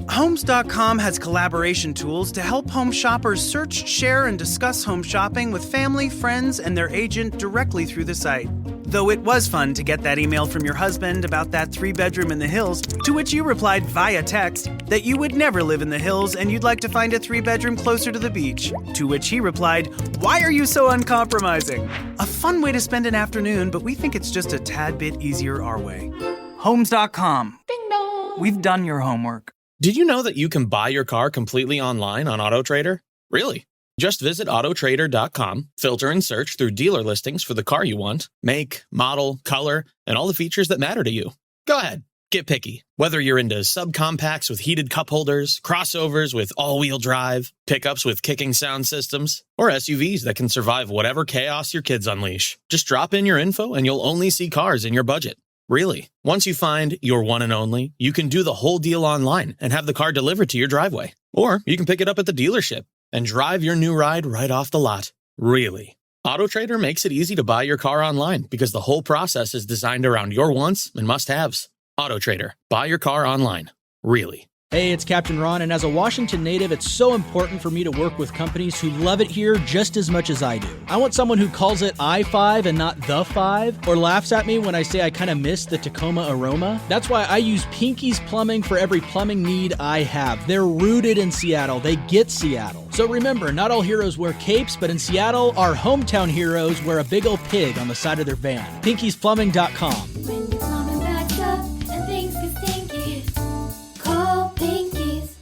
Homes.com has collaboration tools to help home shoppers search, share, and discuss home shopping with family, friends, and their agent directly through the site. Though it was fun to get that email from your husband about that 3-bedroom in the hills, to which you replied via text that you would never live in the hills and you'd like to find a 3-bedroom closer to the beach. To which he replied, "Why are you so uncompromising?" A fun way to spend an afternoon, but we think it's just a tad bit easier our way. Homes.com. Ding dong. We've done your homework. Did you know that you can buy your car completely online on AutoTrader? Really? Just visit autotrader.com, filter and search through dealer listings for the car you want, make, model, color, and all the features that matter to you. Go ahead, get picky. Whether you're into subcompacts with heated cup holders, crossovers with all-wheel drive, pickups with kicking sound systems, or SUVs that can survive whatever chaos your kids unleash. Just drop in your info and you'll only see cars in your budget. Really. Once you find your one and only, you can do the whole deal online and have the car delivered to your driveway. Or you can pick it up at the dealership and drive your new ride right off the lot. Really. AutoTrader makes it easy to buy your car online because the whole process is designed around your wants and must-haves. AutoTrader. Buy your car online. Really. Hey, it's Captain Ron, and as a Washington native, it's so important for me to work with companies who love it here just as much as I do. I want someone who calls it I-5 and not the 5, or laughs at me when I say I kind of miss the Tacoma aroma. That's why I use Pinky's Plumbing for every plumbing need I have. They're rooted in Seattle. They get Seattle. So remember, not all heroes wear capes, but in Seattle, our hometown heroes wear a big old pig on the side of their van. Pinky'sPlumbing.com. When your plumbing backs up and things get stinky, call Pinky's.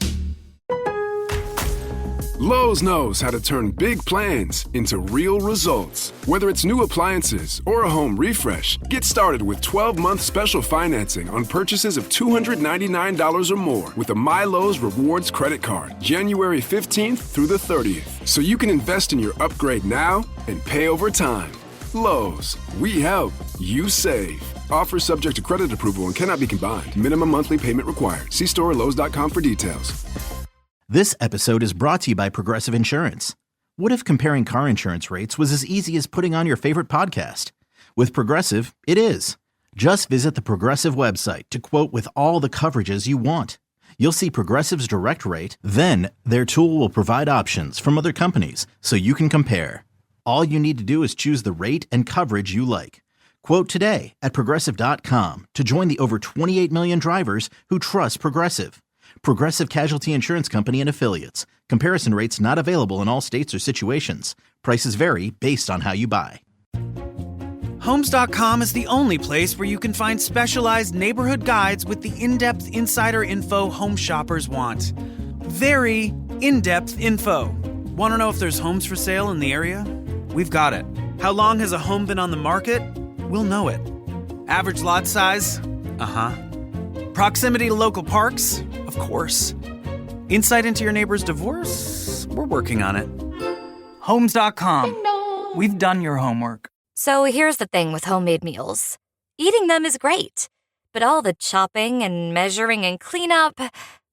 Lowe's knows how to turn big plans into real results. Whether it's new appliances or a home refresh, get started with 12-month special financing on purchases of $299 or more with a MyLowe's Rewards credit card, January 15th through the 30th. So you can invest in your upgrade now and pay over time. Lowe's, we help, you save. Offer subject to credit approval and cannot be combined. Minimum monthly payment required. See store or Lowe's.com for details. This episode is brought to you by Progressive Insurance. What if comparing car insurance rates was as easy as putting on your favorite podcast? With Progressive, it is. Just visit the Progressive website to quote with all the coverages you want. You'll see Progressive's direct rate, then their tool will provide options from other companies so you can compare. All you need to do is choose the rate and coverage you like. Quote today at Progressive.com to join the over 28 million drivers who trust Progressive. Progressive Casualty Insurance Company and Affiliates. Comparison rates not available in all states or situations. Prices vary based on how you buy. Homes.com is the only place where you can find specialized neighborhood guides with the in-depth insider info home shoppers want. Very in-depth info. Want to know if there's homes for sale in the area? We've got it. How long has a home been on the market? We'll know it. Average lot size? Proximity to local parks? Of course. Insight into your neighbor's divorce? We're working on it. Homes.com. We've done your homework. So here's the thing with homemade meals. Eating them is great, but all the chopping and measuring and cleanup,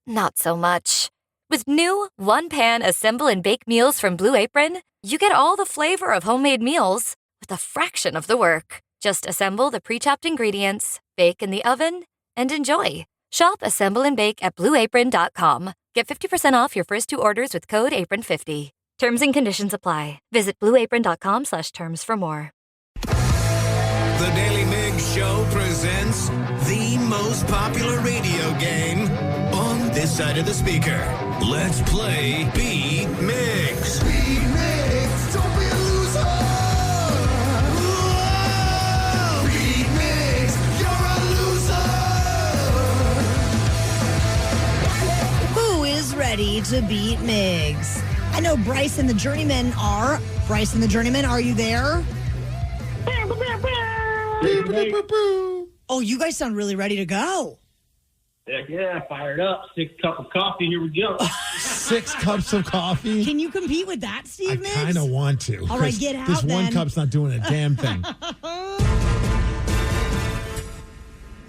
not so much. With new one-pan assemble and bake meals from Blue Apron, you get all the flavor of homemade meals with a fraction of the work. Just assemble the pre-chopped ingredients, bake in the oven, and enjoy. Shop, assemble, and bake at BlueApron.com. Get 50% off your first 2 orders with code APRON50. Terms and conditions apply. Visit BlueApron.com/terms for more. The Daily Migs Show presents the most popular radio game on this side of the speaker. Let's play Beat Migs. Beat Migs, don't be a loser. Whoa! Beat Migs, you're a loser. Who is ready to beat Migs? I know Bryce and the Journeyman are. Bryce and the Journeyman, are you there? Oh, you guys sound really ready to go. Heck yeah, fired up. 6 cup of coffee. Here we go. 6 cups of coffee? Can you compete with that, Steve Migs? I kind of want to. All right, get out this then. one cup's not doing a damn thing.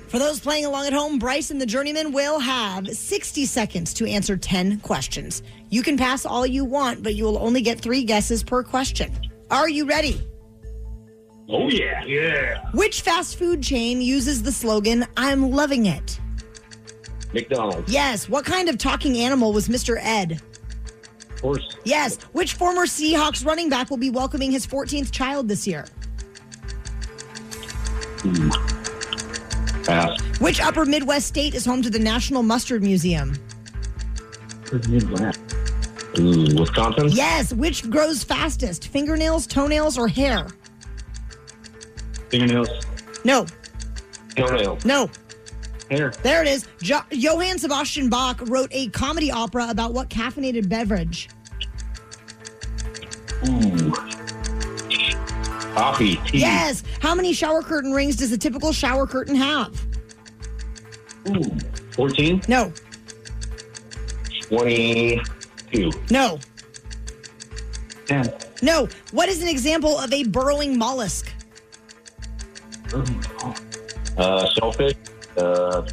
For those playing along at home, Bryce and the Journeyman will have 60 seconds to answer 10 questions. You can pass all you want, but you will only get 3 guesses per question. Are you ready? Oh, yeah. Yeah. Which fast food chain uses the slogan, I'm loving it? McDonald's. Yes. What kind of talking animal was Mr. Ed? Horse. Yes. Which former Seahawks running back will be welcoming his 14th child this year? Pass. Which upper Midwest state is home to the National Mustard Museum? Midwest. Wisconsin? Yes. Which grows fastest, fingernails, toenails, or hair? Fingernails. No. Toenails. No. Hair. There it is. Johann Sebastian Bach wrote a comedy opera about what caffeinated beverage? Ooh. Coffee. Tea. Yes. How many shower curtain rings does a typical shower curtain have? Ooh. 14? No. 22. No. 10. No. What is an example of a burrowing mollusk? Shellfish. Can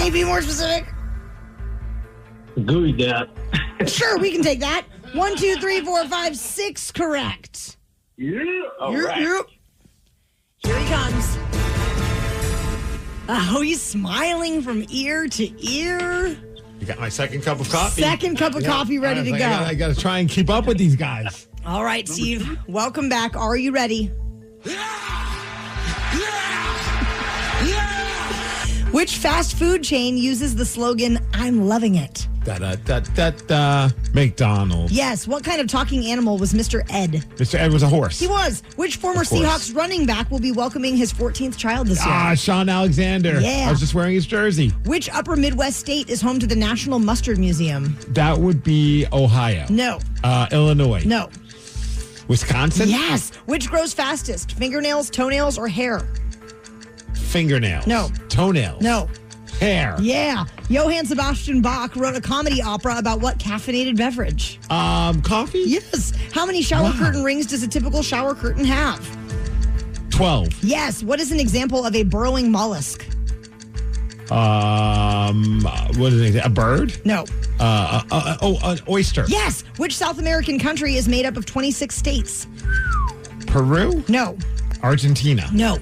you be more specific? Gooey that. Sure, we can take that. 1, 2, 3, 4, 5, 6 correct. Yeah. All Yep, right. yep. Here he comes. Oh, he's smiling from ear to ear. You got my second cup of coffee. Second cup of coffee ready to go. I got to try and keep up with these guys. All right, Steve. Welcome back. Are you ready? Which fast food chain uses the slogan, I'm loving it? McDonald's. Yes. What kind of talking animal was Mr. Ed? Mr. Ed was a horse. He was. Which former Of course. Seahawks running back will be welcoming his 14th child this year? Sean Alexander. Yeah. I was just wearing his jersey. Which upper Midwest state is home to the National Mustard Museum? That would be Ohio. No. Illinois. No. Wisconsin? Yes. Which grows fastest, fingernails, toenails, or hair? Fingernails. No. Toenails. No. Hair. Yeah. Johann Sebastian Bach wrote a comedy opera about what caffeinated beverage? Coffee? Yes. How many shower curtain rings does a typical shower curtain have? 12. Yes. What is an example of a burrowing mollusk? What is it? A bird? No. An oyster. Yes. Which South American country is made up of 26 states? Peru? No. Argentina? No.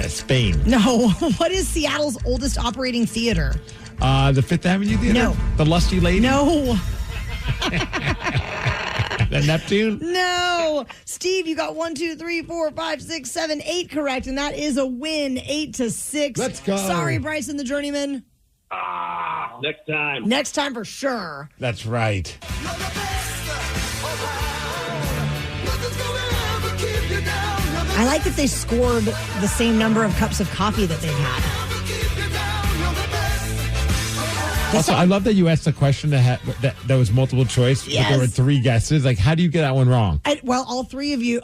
Spain? No. What is Seattle's oldest operating theater? The Fifth Avenue Theater? No. The Lusty Lady? No. The Neptune? No. Steve, you got 1, 2, 3, 4, 5, 6, 7, 8 correct, and that is a win, 8-6. Let's go. Sorry, Bryce and the Journeyman. Next time. Next time for sure. That's right. I like that they scored the same number of cups of coffee that they've had. Also, I love that you asked a question that was multiple choice, Yes. but there were 3 guesses. Like, how do you get that one wrong? Well, both of you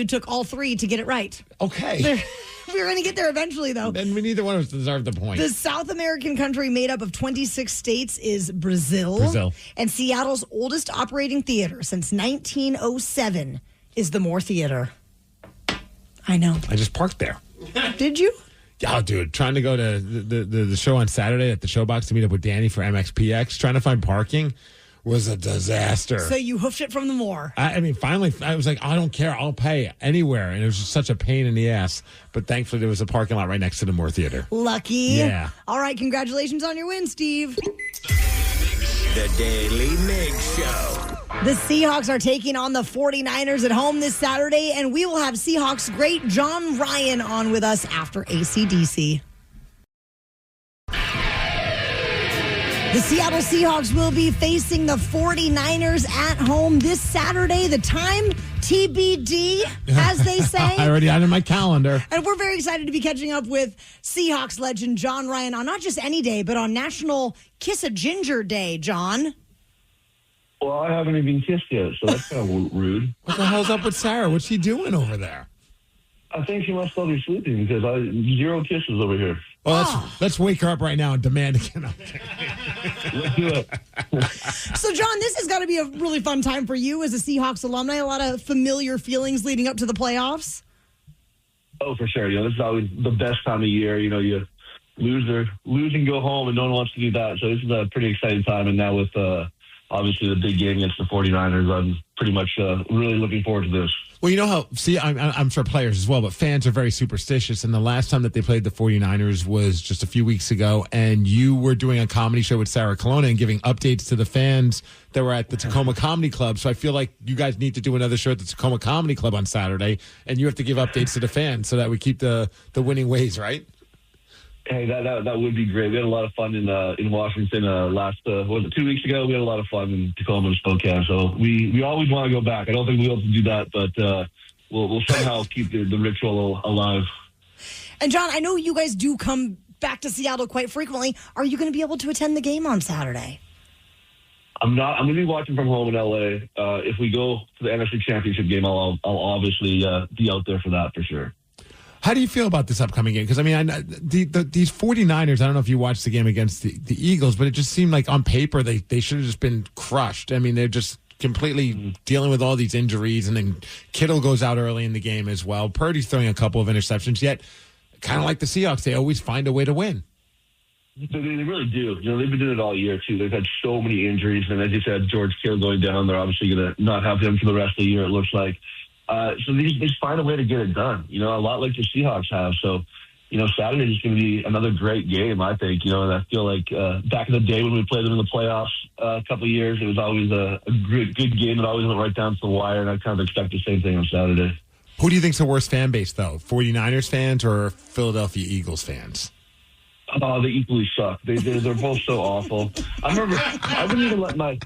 took all 3 to get it right. Okay. We're going to get there eventually, though. Then neither one of us deserved the point. The South American country made up of 26 states is Brazil. Brazil. And Seattle's oldest operating theater since 1907 is the Moore Theater. I know. I just parked there. Did you? Oh, dude, trying to go to the show on Saturday at the Showbox to meet up with Danny for MXPX, trying to find parking was a disaster. So you hoofed it from the Moore. I mean, finally, I was like, I don't care. I'll pay anywhere. And it was just such a pain in the ass. But thankfully, there was a parking lot right next to the Moore Theater. Lucky. Yeah. All right, congratulations on your win, Steve. The Daily Migs Show. The Seahawks are taking on the 49ers at home this Saturday, and we will have Seahawks great John Ryan on with us after AC/DC. The Seattle Seahawks will be facing the 49ers at home this Saturday. The time, TBD, as they say. I already had it in my calendar. And we're very excited to be catching up with Seahawks legend John Ryan on not just any day, but on National Kiss a Ginger Day, John. Well, I haven't even kissed yet, so that's kind of rude. What the hell's up with Sarah? What's she doing over there? I think she must still be sleeping because 0 kisses over here. Well, let's wake her up right now and demand again. Let's do it. So, John, this has got to be a really fun time for you as a Seahawks alumni. A lot of familiar feelings leading up to the playoffs. Oh, for sure. This is always the best time of year. You lose and go home, and no one wants to do that. So this is a pretty exciting time. And now with obviously the big game against the 49ers, I'm pretty much really looking forward to this. Well, you know how, I'm sure players as well, but fans are very superstitious. And the last time that they played the 49ers was just a few weeks ago. And you were doing a comedy show with Sarah Colonna and giving updates to the fans that were at the Tacoma Comedy Club. So I feel like you guys need to do another show at the Tacoma Comedy Club on Saturday. And you have to give updates to the fans so that we keep the winning ways, right? Hey, that would be great. We had a lot of fun in Washington last 2 weeks ago? We had a lot of fun in Tacoma and Spokane. So we always want to go back. I don't think we'll be able to do that, but we'll somehow keep the ritual alive. And John, I know you guys do come back to Seattle quite frequently. Are you going to be able to attend the game on Saturday? I'm not. I'm going to be watching from home in LA. If we go to the NFC Championship game, I'll obviously be out there for that for sure. How do you feel about this upcoming game? Because, these 49ers, I don't know if you watched the game against the Eagles, but it just seemed like on paper they should have just been crushed. They're just completely dealing with all these injuries, and then Kittle goes out early in the game as well. Purdy's throwing a couple of interceptions, yet kind of like the Seahawks, they always find a way to win. They really do. They've been doing it all year, too. They've had so many injuries, and as you said, George Kittle going down, they're obviously going to not have him for the rest of the year, it looks like. So they just find a way to get it done, a lot like the Seahawks have. So, Saturday is going to be another great game, I think, and I feel like back in the day when we played them in the playoffs a couple of years, it was always a good game. It always went right down to the wire, and I kind of expect the same thing on Saturday. Who do you think's the worst fan base, though? 49ers fans or Philadelphia Eagles fans? Oh, they equally suck. They're both so awful. I wouldn't even let my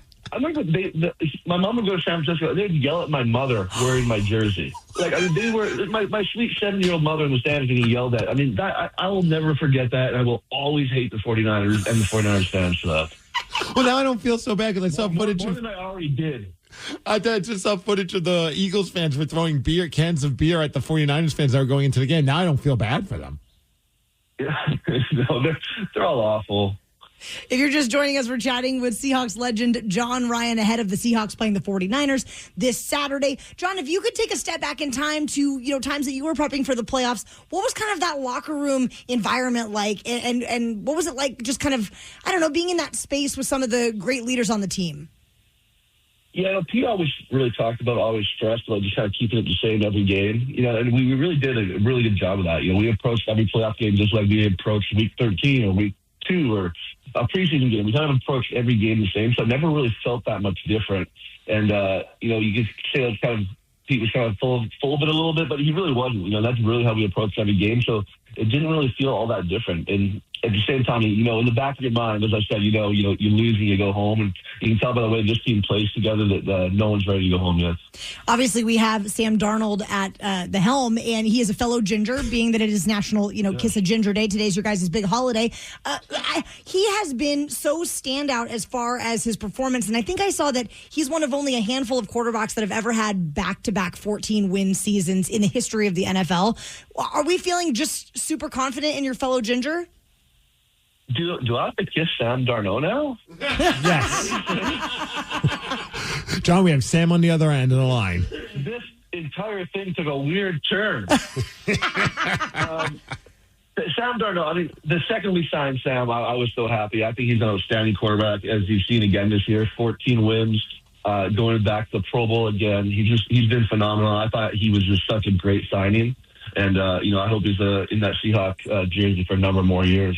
mom would go to San Francisco. They'd yell at my mother wearing my jersey. They were my sweet 7-year-old mother in the stands getting yelled at. I will never forget that, and I will always hate the 49ers and the 49ers fans for that. Well, now I don't feel so bad because I saw footage. More than I already did. I just saw footage of the Eagles fans were throwing cans of beer at the 49ers fans that were going into the game. Now I don't feel bad for them. Yeah, no, they're all awful. If you're just joining us, we're chatting with Seahawks legend John Ryan ahead of the Seahawks playing the 49ers this Saturday. John, if you could take a step back in time to, times that you were prepping for the playoffs, what was kind of that locker room environment like? And what was it like just kind of, being in that space with some of the great leaders on the team? Yeah, Pete always really talked about, always stressed about just kind of keeping it the same every game. And we really did a really good job of that. We approached every playoff game just like we approached week 13 or week 2 or a preseason game. We kind of approached every game the same, so I never really felt that much different. And, you could say that's kind of, Pete was kind of full of it a little bit, but he really wasn't. That's really how we approached every game, so it didn't really feel all that different. And at the same time, in the back of your mind, as I said, you lose and you go home, and you can tell by the way this team plays together that no one's ready to go home yet. Obviously, we have Sam Darnold at the helm, and he is a fellow Ginger, being that it is National, Kiss a Ginger Day. Today's your guys' big holiday. He has been so standout as far as his performance, and I think I saw that he's one of only a handful of quarterbacks that have ever had back-to-back 14-win seasons in the history of the NFL. Are we feeling just super confident in your fellow Ginger? Do I have to kiss Sam Darnold now? Yes. John, we have Sam on the other end of the line. This entire thing took a weird turn. Sam Darnold, the second we signed Sam, I was so happy. I think he's an outstanding quarterback, as you've seen again this year. 14 wins, going back to the Pro Bowl again. He's been phenomenal. I thought he was just such a great signing. And, I hope he's in that Seahawk jersey for a number more years.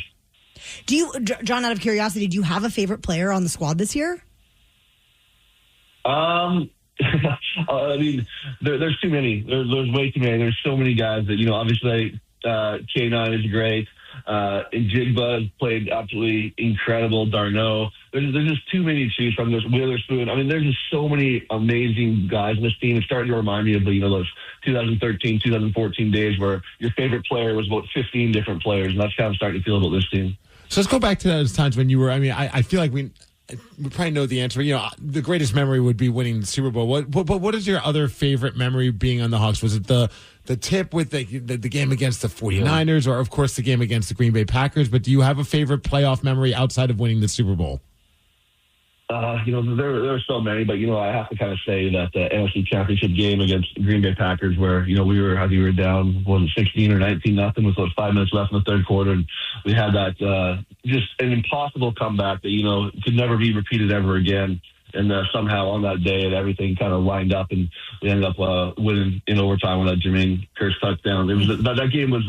Do you, John, out of curiosity, do you have a favorite player on the squad this year? There's too many. There's way too many. There's so many guys that, obviously K9 is great. And Jigba played absolutely incredible. Darno. There's just too many to choose from. There's Witherspoon. There's just so many amazing guys in this team. It's starting to remind me of those 2013, 2014 days where your favorite player was about 15 different players, and that's kind of starting to feel about this team. So let's go back to those times when you were. I feel like we probably know the answer. The greatest memory would be winning the Super Bowl. What is your other favorite memory being on the Hawks? Was it the tip with the game against the 49ers, or of course the game against the Green Bay Packers? But do you have a favorite playoff memory outside of winning the Super Bowl? There are so many, but, I have to kind of say that the NFC Championship game against Green Bay Packers where, we were down, 16 or 19 nothing with 5 minutes left in the third quarter. And we had that just an impossible comeback that, could never be repeated ever again. And somehow on that day, everything kind of lined up, and we ended up winning in overtime with that Jermaine Kearse touchdown. That game was,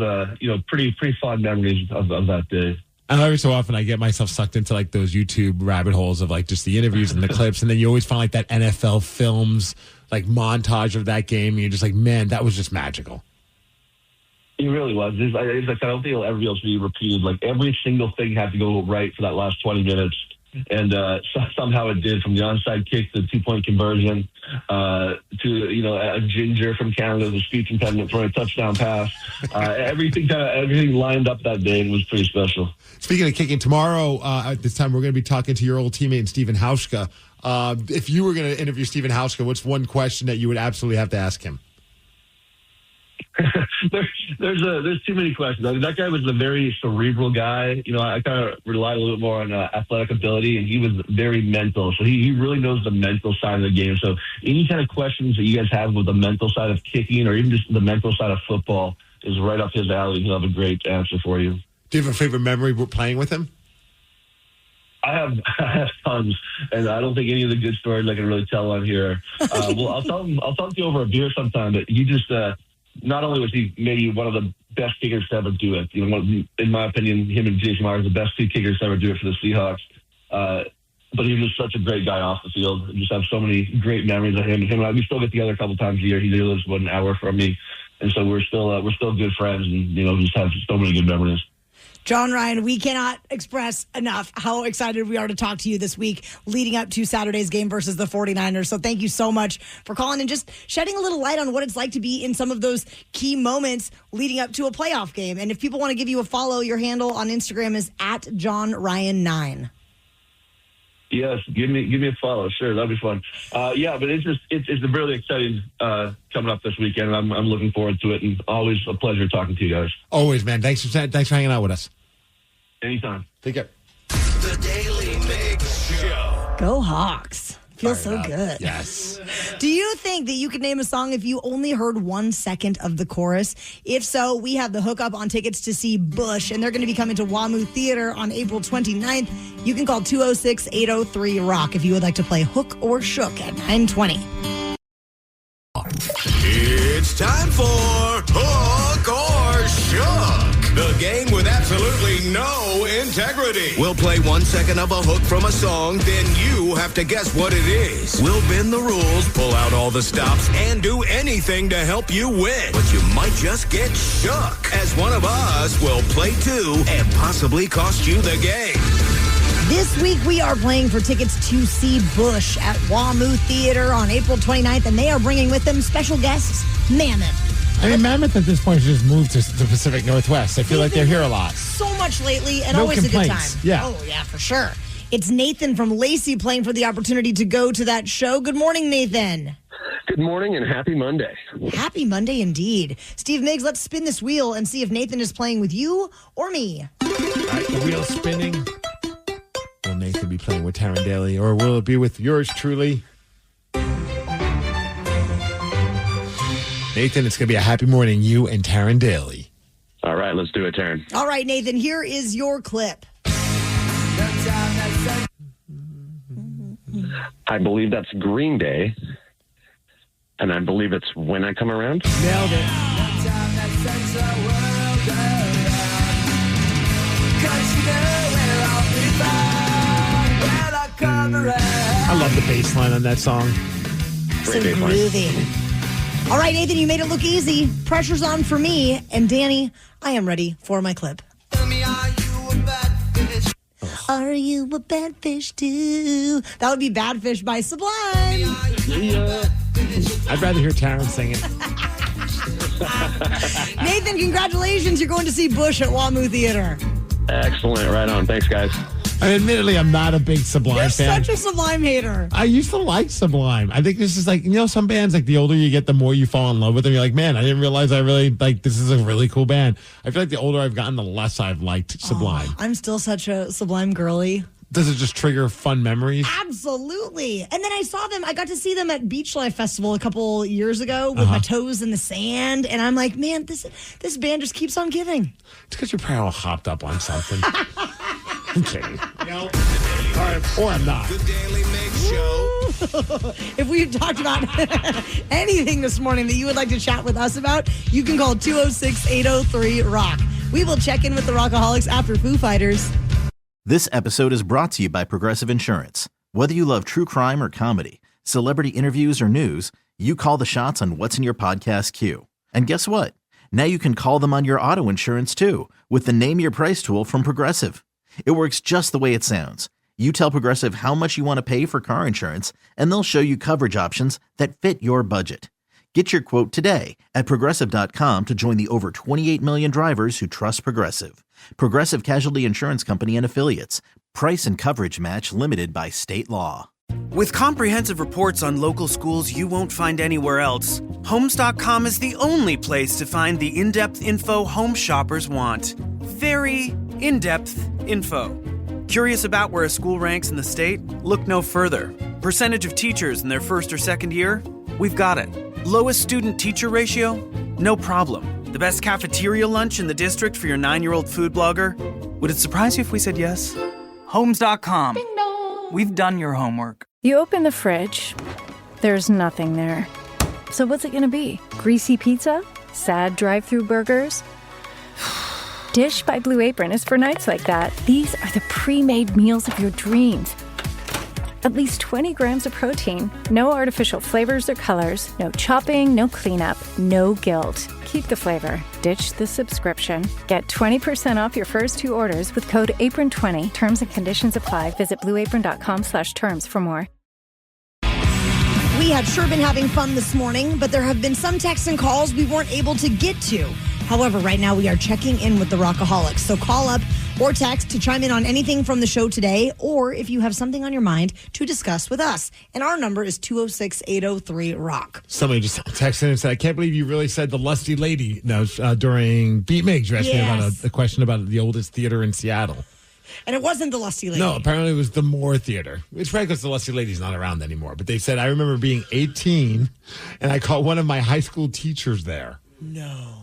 pretty fond memories of that day. And every so often I get myself sucked into like those YouTube rabbit holes of like just the interviews and the clips. And then you always find like that NFL films, like montage of that game. And you're just like, man, that was just magical. It really was. I don't think it'll ever be able to be repeated. Like every single thing had to go right for that last 20 minutes. And somehow it did, from the onside kick to the 2-point conversion to a ginger from Canada, the speech impediment for a touchdown pass. Everything lined up that day and was pretty special. Speaking of kicking, tomorrow at this time we're going to be talking to your old teammate Stephen Hauschka. If you were going to interview Stephen Hauschka, what's one question that you would absolutely have to ask him? There's too many questions. I mean, that guy was a very cerebral guy. I kind of relied a little bit more on athletic ability, and he was very mental. So he really knows the mental side of the game. So any kind of questions that you guys have with the mental side of kicking or even just the mental side of football is right up his alley. He'll have a great answer for you. Do you have a favorite memory playing with him? I have tons, and I don't think any of the good stories I can really tell on here. I'll talk to you over a beer sometime. But he just not only was he maybe one of the best kickers to ever do it. In my opinion, him and Jason Myers are the best two kickers to ever do it for the Seahawks. But he was just such a great guy off the field. I just have so many great memories of him. Him and I, we still get together a couple times a year. He lives about an hour from me, and so we're still good friends, and just have so many good memories. John Ryan, we cannot express enough how excited we are to talk to you this week leading up to Saturday's game versus the 49ers. So thank you so much for calling and just shedding a little light on what it's like to be in some of those key moments leading up to a playoff game. And if people want to give you a follow, your handle on Instagram is @JohnRyan9. Yes, give me a follow. Sure, that'd be fun. But it's really exciting coming up this weekend. And I'm looking forward to it, and always a pleasure talking to you guys. Always, man. Thanks for hanging out with us. Anytime. Take care. The Daily Migs Show. Go Hawks. Feels so good. Yes. Do you think that you could name a song if you only heard 1 second of the chorus? If so, we have the hookup on tickets to see Bush, and they're going to be coming to WAMU Theater on April 29th. You can call 206-803-ROCK if you would like to play Hook or Shook at 9:20. It's time for Hook or Shook, the game with absolutely no integrity. We'll play 1 second of a hook from a song, then you have to guess what it is. We'll bend the rules, pull out all the stops, and do anything to help you win. But you might just get shook, as one of us will play too and possibly cost you the game. This week, we are playing for tickets to see Bush at WAMU Theater on April 29th, and they are bringing with them special guests, Mammoth. I mean, Mammoth at this point has just moved to the Pacific Northwest. I feel like they're here a lot. So much lately, and No always complaints. a good time. Yeah. Oh, yeah, for sure. It's Nathan from Lacey playing for the opportunity to go to that show. Good morning, Nathan. Good morning and happy Monday. Happy Monday indeed. Steve Migs, let's spin this wheel and see if Nathan is playing with you or me. All right, the wheel's spinning. Will Nathan be playing with Taryn Daly, or will it be with yours truly? Nathan, it's going to be a happy morning, you and Taryn Daly. All right, let's do it, Taryn. All right, Nathan, here is your clip. I believe that's Green Day, and I believe it's When I Come Around. Nailed it. I love the bass line on that song. So groovy. All right, Nathan, you made it look easy. Pressure's on for me. And Danny, I am ready for my clip. Are you a bad fish too? That would be Bad Fish by Sublime. Yeah. I'd rather hear Taryn sing it. Nathan, congratulations. You're going to see Bush at WAMU Theater. Excellent. Right on. Thanks, guys. I mean, admittedly, I'm not a big Sublime You're fan. such a Sublime hater. I used to like Sublime. I think this is like, some bands, like the older you get, the more you fall in love with them. You're like, man, I didn't realize I really, this is a really cool band. I feel like the older I've gotten, the less I've liked Sublime. I'm still such a Sublime girly. Does it just trigger fun memories? Absolutely. And then I got to see them at Beach Life Festival a couple years ago with my toes in the sand. And I'm like, man, this band just keeps on giving. It's because you're probably all hopped up on something. I'm kidding. All right, or I'm not. The Daily Migs Show. If we've talked about anything this morning that you would like to chat with us about, you can call 206-803-ROCK. We will check in with the Rockaholics after Foo Fighters. This episode is brought to you by Progressive Insurance. Whether you love true crime or comedy, celebrity interviews or news, you call the shots on what's in your podcast queue. And guess what? Now you can call them on your auto insurance too with the Name Your Price tool from Progressive. It works just the way it sounds. You tell Progressive how much you want to pay for car insurance, and they'll show you coverage options that fit your budget. Get your quote today at Progressive.com to join the over 28 million drivers who trust Progressive. Progressive Casualty Insurance Company and Affiliates. Price and coverage match limited by state law. With comprehensive reports on local schools you won't find anywhere else, Homes.com is the only place to find the in-depth info home shoppers want. Very in-depth info. Curious about where a school ranks in the state? Look no further. Percentage of teachers in their first or second year? We've got it. Lowest student-teacher ratio? No problem. The best cafeteria lunch in the district for your 9-year-old food blogger? Would it surprise you if we said yes? Homes.com. Ding dong. We've done your homework. You open the fridge. There's nothing there. So what's it going to be? Greasy pizza? Sad drive-through burgers? Dish by Blue Apron is for nights like that. These are the pre-made meals of your dreams. At least 20 grams of protein, no artificial flavors or colors, no chopping, no cleanup, no guilt. Keep the flavor. Ditch the subscription. Get 20% off your first 2 orders with code APRON20. Terms and conditions apply. Visit blueapron.com/terms for more. We have sure been having fun this morning, but there have been some texts and calls we weren't able to get to. However, right now we are checking in with the Rockaholics. So call up or text to chime in on anything from the show today, or if you have something on your mind to discuss with us. And our number is 206-803-ROCK. Somebody just texted and said, I can't believe you really said the lusty lady during Beat Migs. You asked me about a question about the oldest theater in Seattle. And it wasn't the Lusty Lady. No, apparently it was the Moore Theater. It's probably because the Lusty Lady's not around anymore. But they said, I remember being 18, and I caught one of my high school teachers there. No.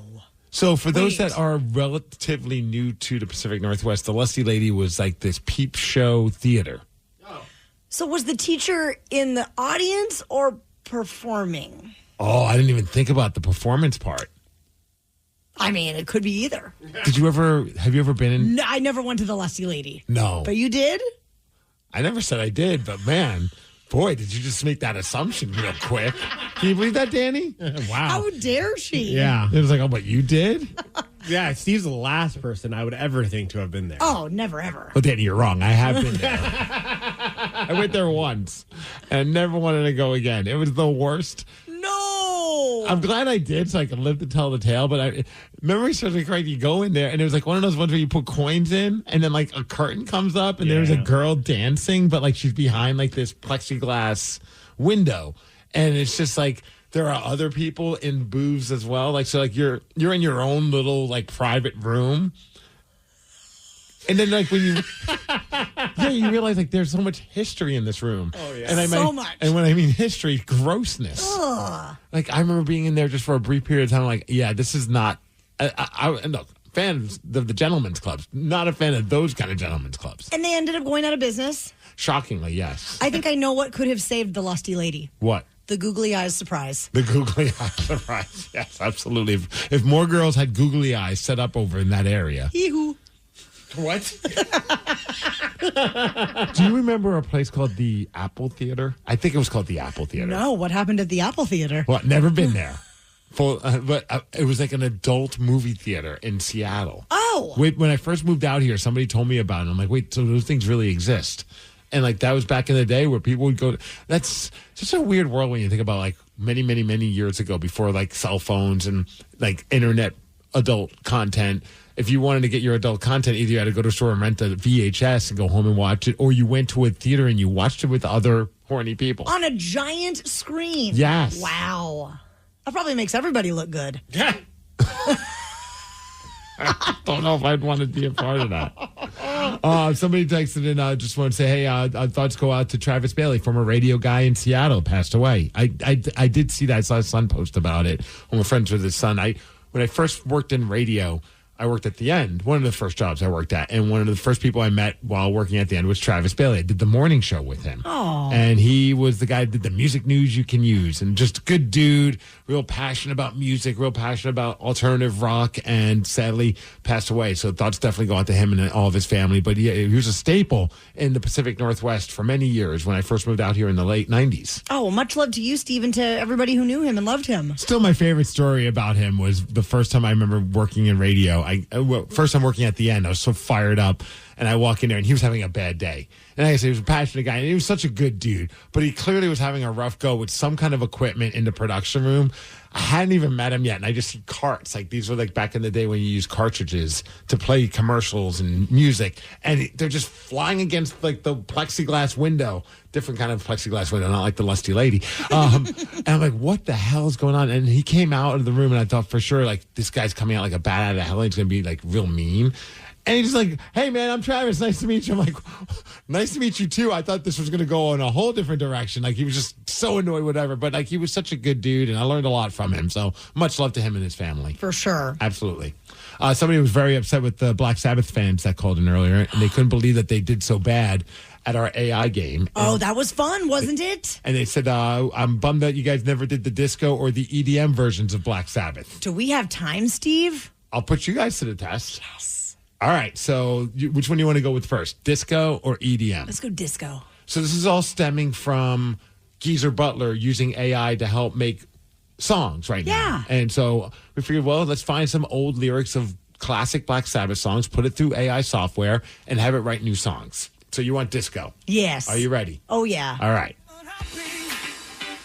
So for those that are relatively new to the Pacific Northwest, the Lusty Lady was like this peep show theater. So was the teacher in the audience or performing? Oh, I didn't even think about the performance part. I mean, it could be either. Have you ever been in? No, I never went to the Lusty Lady. No. But you did? I never said I did, but man, boy, did you just make that assumption real quick. Can you believe that, Danny? Wow. How dare she? Yeah. It was like, oh, but you did? Yeah, Steve's the last person I would ever think to have been there. Oh, never, ever. Well, Danny, you're wrong. I have been there. I went there once and never wanted to go again. It was the worst. No. I'm glad I did so I could live to tell the tale, but memory serves me correct. You go in there and it was like one of those ones where you put coins in and then like a curtain comes up and there's a girl dancing, but like she's behind like this plexiglass window. And it's just like there are other people in booths as well. Like, so like you're in your own little like private room. And then like when you realize like there's so much history in this room. Oh yeah. And So much. And when I mean history, grossness. Ugh. Like I remember being in there just for a brief period of time. Like, yeah, this is not. I look, fans of the gentlemen's clubs, not a fan of those kind of gentlemen's clubs. And they ended up going out of business. Shockingly, yes. I think I know what could have saved the Lusty Lady. What? The googly eyes surprise. The googly eyes surprise. Yes, absolutely. If more girls had googly eyes set up over in that area. Hee-hoo. What? Do you remember a place called the Apple Theater? I think it was called the Apple Theater. No, what happened at the Apple Theater? Well, never been there. But it was like an adult movie theater in Seattle. Oh. Wait, when I first moved out here, somebody told me about it. I'm like, wait, so those things really exist? And like that was back in the day where people would go. That's such a weird world when you think about like many, many, many years ago before like cell phones and like internet adult content. If you wanted to get your adult content, either you had to go to a store and rent a VHS and go home and watch it, or you went to a theater and you watched it with other horny people. On a giant screen. Yes. Wow. That probably makes everybody look good. Yeah. I don't know if I'd want to be a part of that. Somebody texted in, just want to say, hey, thoughts go out to Travis Bailey, former radio guy in Seattle, passed away. I did see that. I saw his son post about it. I'm friends with his son. When I first worked in radio, I worked at the end, one of the first jobs I worked at. And one of the first people I met while working at the end was Travis Bailey. I did the morning show with him. Oh. And he was the guy that did the music news you can use. And just a good dude, real passionate about music, real passionate about alternative rock, and sadly passed away. So thoughts definitely go out to him and all of his family. But he was a staple in the Pacific Northwest for many years when I first moved out here in the late 90s. Oh, much love to you, Steve, and to everybody who knew him and loved him. Still, my favorite story about him was the first time I remember working in radio. First time working at the end, I was so fired up, and I walk in there, and he was having a bad day. And like I said, he was a passionate guy, and he was such a good dude, but he clearly was having a rough go with some kind of equipment in the production room. I hadn't even met him yet, and I just see carts. Like, these were like back in the day when you used cartridges to play commercials and music, and they're just flying against like the plexiglass window, different kind of plexiglass window, not like the lusty lady. And I'm like, what the hell is going on? And he came out of the room, and I thought for sure, like, this guy's coming out like a bat out of hell. He's going to be like real mean. And he's like, hey, man, I'm Travis. Nice to meet you. I'm like, nice to meet you, too. I thought this was going to go in a whole different direction. Like, he was just so annoyed, whatever. But, like, he was such a good dude, and I learned a lot from him. So much love to him and his family. For sure. Absolutely. Somebody was very upset with the Black Sabbath fans that called in earlier, and they couldn't believe that they did so bad at our AI game. Oh, that was fun, wasn't it? And they said, I'm bummed that you guys never did the disco or the EDM versions of Black Sabbath. Do we have time, Steve? I'll put you guys to the test. Yes. All right, so which one do you want to go with first, disco or EDM? Let's go disco. So this is all stemming from Geezer Butler using AI to help make songs right now. And so we figured, well, let's find some old lyrics of classic Black Sabbath songs, put it through AI software, and have it write new songs. So you want disco? Yes. Are you ready? Oh, yeah. All right.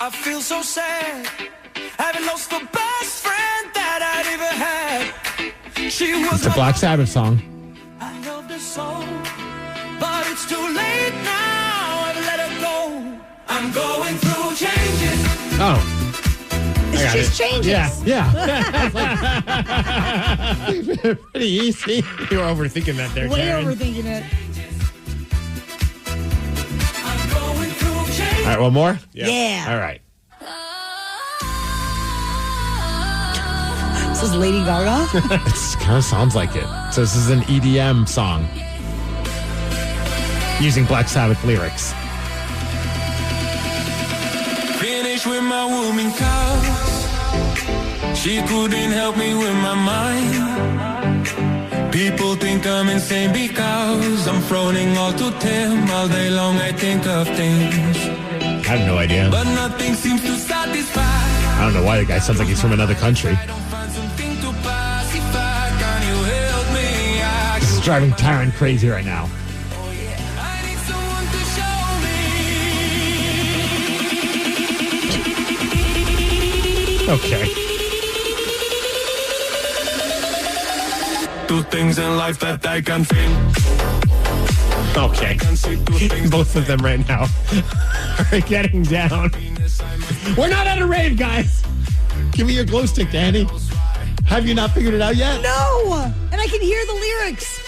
I feel so sad, having lost the best friend that I'd ever had. She was It's a Black Sabbath song. I loved her so, but it's too late now. I've let her go. I'm going through changes. Oh. It's just changes. Yeah. Pretty easy. You were overthinking that there, Way Karen. overthinking it. I'm going through changes. All right, one more? Yeah. All right. This is Lady Gaga? It kind of sounds like it. So this is an EDM song using Black Sabbath lyrics. Finish with my woman cause she couldn't help me with my mind. People think I'm insane because I'm frowning all to them. All day long I think of things, I have no idea. but nothing seems to satisfy. I don't know why the guy sounds like he's from another country. This is driving Taryn crazy right now. Okay. Two things in life that I can feel. Okay. Both of them right now are getting down. We're not at a rave, guys. Give me your glow stick, Danny. Have you not figured it out yet? No! And I can hear the lyrics.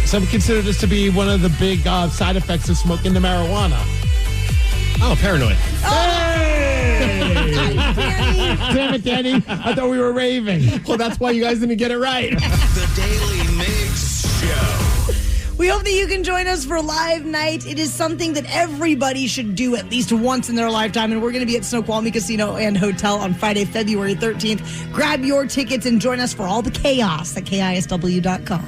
Some consider this to be one of the big side effects of smoking the marijuana. Oh, paranoid. Hey! Damn it, Danny. I thought we were raving. Well, that's why you guys didn't get it right. The Daily Migs Show. We hope that you can join us for live night. It is something that everybody should do at least once in their lifetime. And we're going to be at Snoqualmie Casino and Hotel on Friday, February 13th. Grab your tickets and join us for all the chaos at KISW.com.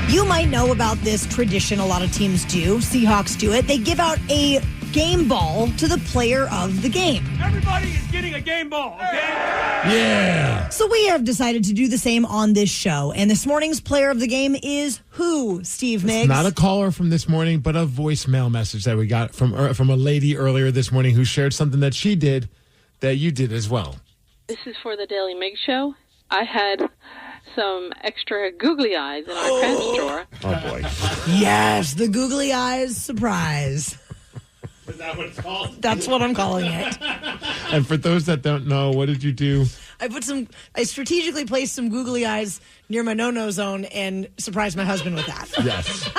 You might know about this tradition a lot of teams do. Seahawks do it. They give out a game ball to the player of the game. Everybody is getting a game ball, okay? Yeah. So we have decided to do the same on this show. And this morning's player of the game is who, Steve Migs? It's not a caller from this morning, but a voicemail message that we got from a lady earlier this morning who shared something that she did that you did as well. This is for the Daily Migs Show. I had some extra googly eyes in our trash drawer. Oh, boy. Yes, the googly eyes surprise. Is that what it's called? That's what I'm calling it. And for those that don't know, what did you do? I strategically placed some googly eyes near my no-no zone and surprised my husband with that. Yes.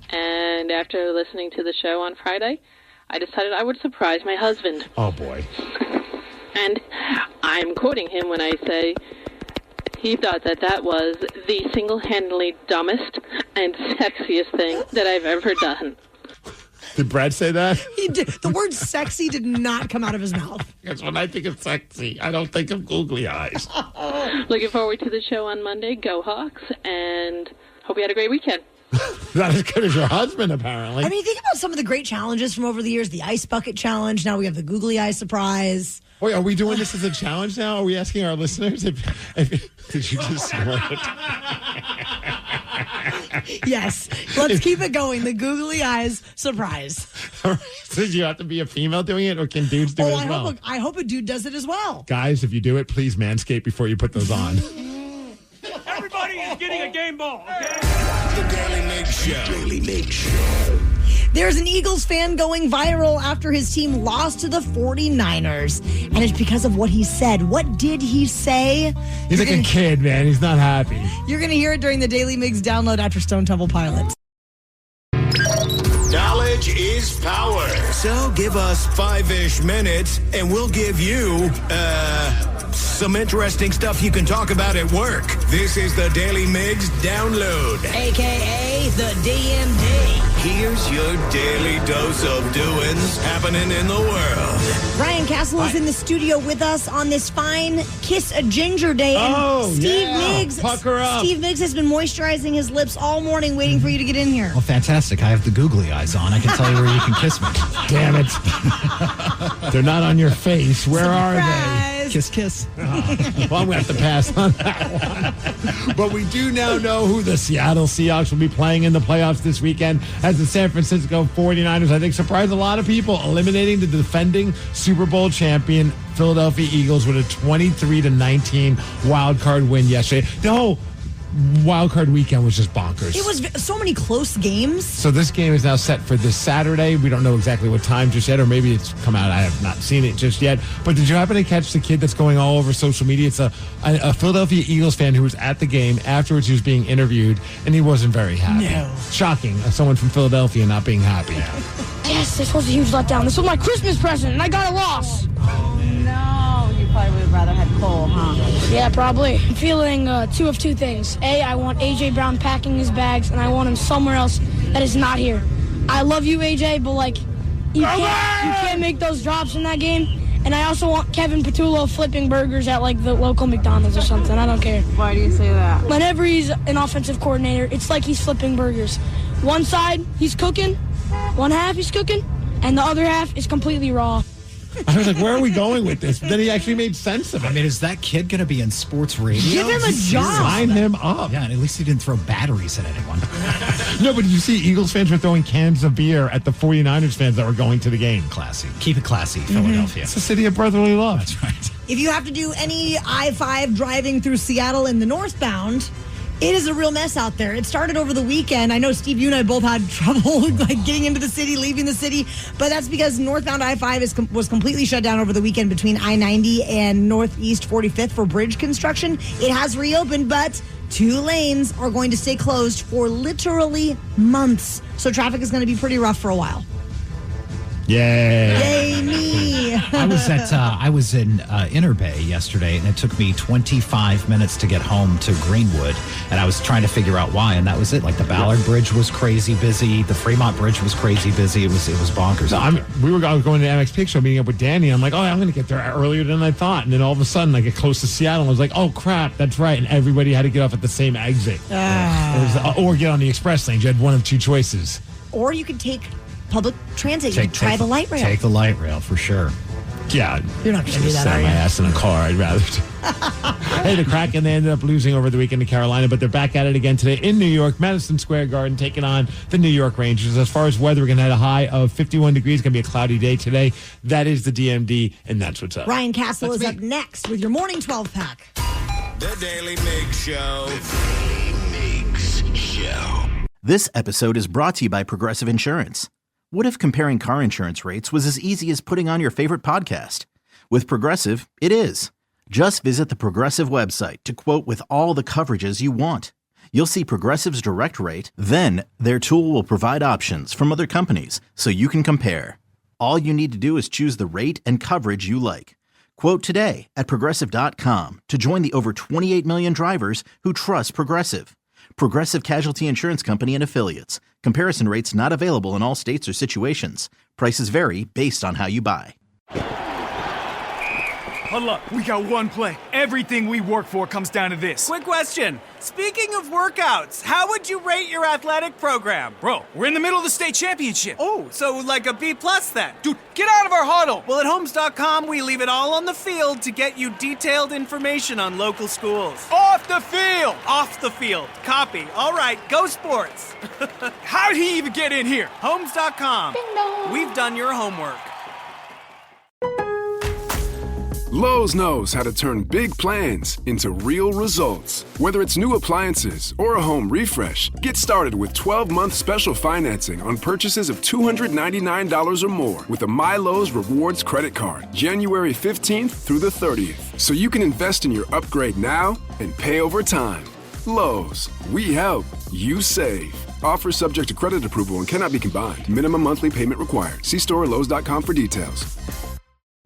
And after listening to the show on Friday, I decided I would surprise my husband. Oh, boy. And I'm quoting him when I say he thought that was the single-handedly dumbest and sexiest thing that I've ever done. Did Brad say that? He did. The word sexy did not come out of his mouth. Because when I think of sexy, I don't think of googly eyes. Looking forward to the show on Monday. Go Hawks, and hope you had a great weekend. Not as good as your husband, apparently. I mean, think about some of the great challenges from over the years. The ice bucket challenge. Now we have the googly eye surprise. Wait, are we doing this as a challenge now? Are we asking our listeners if did you just swear it? Yes. Let's keep it going. The googly eyes surprise. So you have to be a female doing it, or can dudes do it as well? I hope a dude does it as well. Guys, if you do it, please manscape before you put those on. Everybody is getting a game ball, okay? The Daily Migs Show. Daily Migs Show. There's an Eagles fan going viral after his team lost to the 49ers. And it's because of what he said. What did he say? He's like a kid, man. He's not happy. You're going to hear it during the Daily Migs download after Stone Temple Pilots. Knowledge is power. So give us 5-ish minutes and we'll give you, some interesting stuff you can talk about at work. This is the Daily Migs download. AKA the DMD. Here's your daily dose of doings happening in the world. Ryan Castle is in the studio with us on this fine Kiss a Ginger Day. And Steve Migs. Pucker up. Steve Migs has been moisturizing his lips all morning waiting for you to get in here. Well, fantastic. I have the googly eyes on. I can tell you where you can kiss me. Damn it. They're not on your face. Where are they? Kiss, kiss. Well, I'm going to have to pass on that one. But we do now know who the Seattle Seahawks will be playing in the playoffs this weekend as the San Francisco 49ers, I think, surprised a lot of people, eliminating the defending Super Bowl champion Philadelphia Eagles with a 23-19 wild card win yesterday. No, wild card weekend was just bonkers. It was so many close games. So this game is now set for this Saturday. We don't know exactly what time just yet, or maybe it's come out. I have not seen it just yet. But did you happen to catch the kid that's going all over social media? It's a Philadelphia Eagles fan who was at the game. Afterwards, he was being interviewed, and he wasn't very happy. No. Shocking, someone from Philadelphia not being happy. Yes, this was a huge letdown. This was my Christmas present, and I got a loss. Oh, no. You probably would have rather had Cole, huh? Yeah, probably. I'm feeling two of two things. A, I want A.J. Brown packing his bags, and I want him somewhere else that is not here. I love you, A.J., but, you can't make those drops in that game. And I also want Kevin Patullo flipping burgers at, the local McDonald's or something. I don't care. Why do you say that? Whenever he's an offensive coordinator, it's like he's flipping burgers. One side, he's cooking. One half, he's cooking. And the other half is completely raw. I was like, where are we going with this? But then he actually made sense of it. I mean, is that kid going to be in sports radio? Give him a job. Sign him up. Yeah, and at least he didn't throw batteries at anyone. No, but did you see Eagles fans were throwing cans of beer at the 49ers fans that were going to the game? Classy. Keep it classy, Philadelphia. It's a city of brotherly love. That's right. If you have to do any I-5 driving through Seattle in the northbound, it is a real mess out there. It started over the weekend. I know, Steve, you and I both had trouble getting into the city, leaving the city, but that's because northbound I-5 was completely shut down over the weekend between I-90 and Northeast 45th for bridge construction. It has reopened, but 2 lanes are going to stay closed for literally months. So traffic is going to be pretty rough for a while. Yay. Yay, me. I was in Inner Bay yesterday, and it took me 25 minutes to get home to Greenwood, and I was trying to figure out why, and that was it. The Ballard Bridge was crazy busy. The Fremont Bridge was crazy busy. It was bonkers. I was going to the MX Pig Show, meeting up with Danny. I'm like, I'm going to get there earlier than I thought. And then all of a sudden, I get close to Seattle. I was like, oh, crap, that's right. And everybody had to get off at the same exit. Or get on the express lanes. You had one of 2 choices. Or you could take public transit. You could try the light rail. Take the light rail, for sure. Yeah. You're not going to do that, are are you? you? My ass in a car. I'd rather. Hey, the Kraken, they ended up losing over the weekend to Carolina, but they're back at it again today in New York, Madison Square Garden, taking on the New York Rangers. As far as weather, we're going to have a high of 51 degrees. It's going to be a cloudy day today. That is the DMD, and that's what's up. Ryan Castle is up next with your morning 12-pack. The Daily Migs Show. The Daily Migs Show. This episode is brought to you by Progressive Insurance. What if comparing car insurance rates was as easy as putting on your favorite podcast? With Progressive, it is. Just visit the Progressive website to quote with all the coverages you want. You'll see Progressive's direct rate, then their tool will provide options from other companies so you can compare. All you need to do is choose the rate and coverage you like. Quote today at Progressive.com to join the over 28 million drivers who trust Progressive. Progressive Casualty Insurance Company and Affiliates. Comparison rates not available in all states or situations. Prices vary based on how you buy. Huddle up. We got one play. Everything we work for comes down to this. Quick question. Speaking of workouts, how would you rate your athletic program? Bro, we're in the middle of the state championship. Oh, so like a B+ then? Dude, get out of our huddle. Well, at Homes.com, we leave it all on the field to get you detailed information on local schools. Off the field. Off the field. Copy. All right, go sports. How did he even get in here? Homes.com. We've done your homework. Lowe's knows how to turn big plans into real results. Whether it's new appliances or a home refresh, get started with 12-month special financing on purchases of $299 or more with a MyLowe's Rewards credit card, January 15th through the 30th. So you can invest in your upgrade now and pay over time. Lowe's, we help, you save. Offer subject to credit approval and cannot be combined. Minimum monthly payment required. See store or Lowe's.com for details.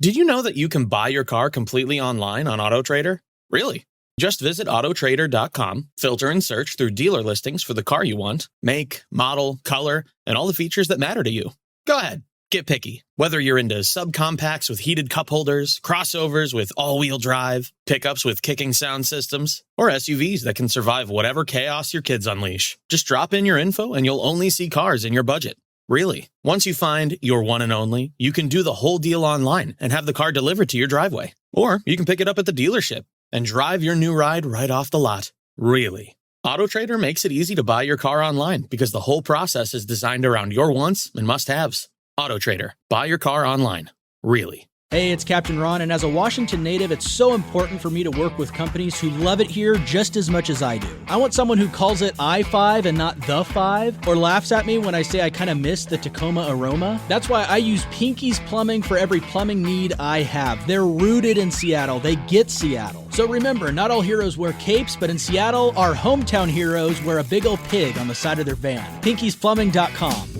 Did you know that you can buy your car completely online on AutoTrader? Really? Just visit autotrader.com, filter and search through dealer listings for the car you want, make, model, color, and all the features that matter to you. Go ahead, get picky. Whether you're into subcompacts with heated cup holders, crossovers with all-wheel drive, pickups with kicking sound systems, or SUVs that can survive whatever chaos your kids unleash. Just drop in your info and you'll only see cars in your budget. Really. Once you find your one and only, you can do the whole deal online and have the car delivered to your driveway. Or you can pick it up at the dealership and drive your new ride right off the lot. Really. AutoTrader makes it easy to buy your car online because the whole process is designed around your wants and must-haves. AutoTrader. Buy your car online. Really. Hey, it's Captain Ron, and as a Washington native, it's so important for me to work with companies who love it here just as much as I do. I want someone who calls it I-5 and not the 5, or laughs at me when I say I kind of miss the Tacoma aroma. That's why I use Pinky's Plumbing for every plumbing need I have. They're rooted in Seattle. They get Seattle. So remember, not all heroes wear capes, but in Seattle, our hometown heroes wear a big old pig on the side of their van. Pinky'sPlumbing.com.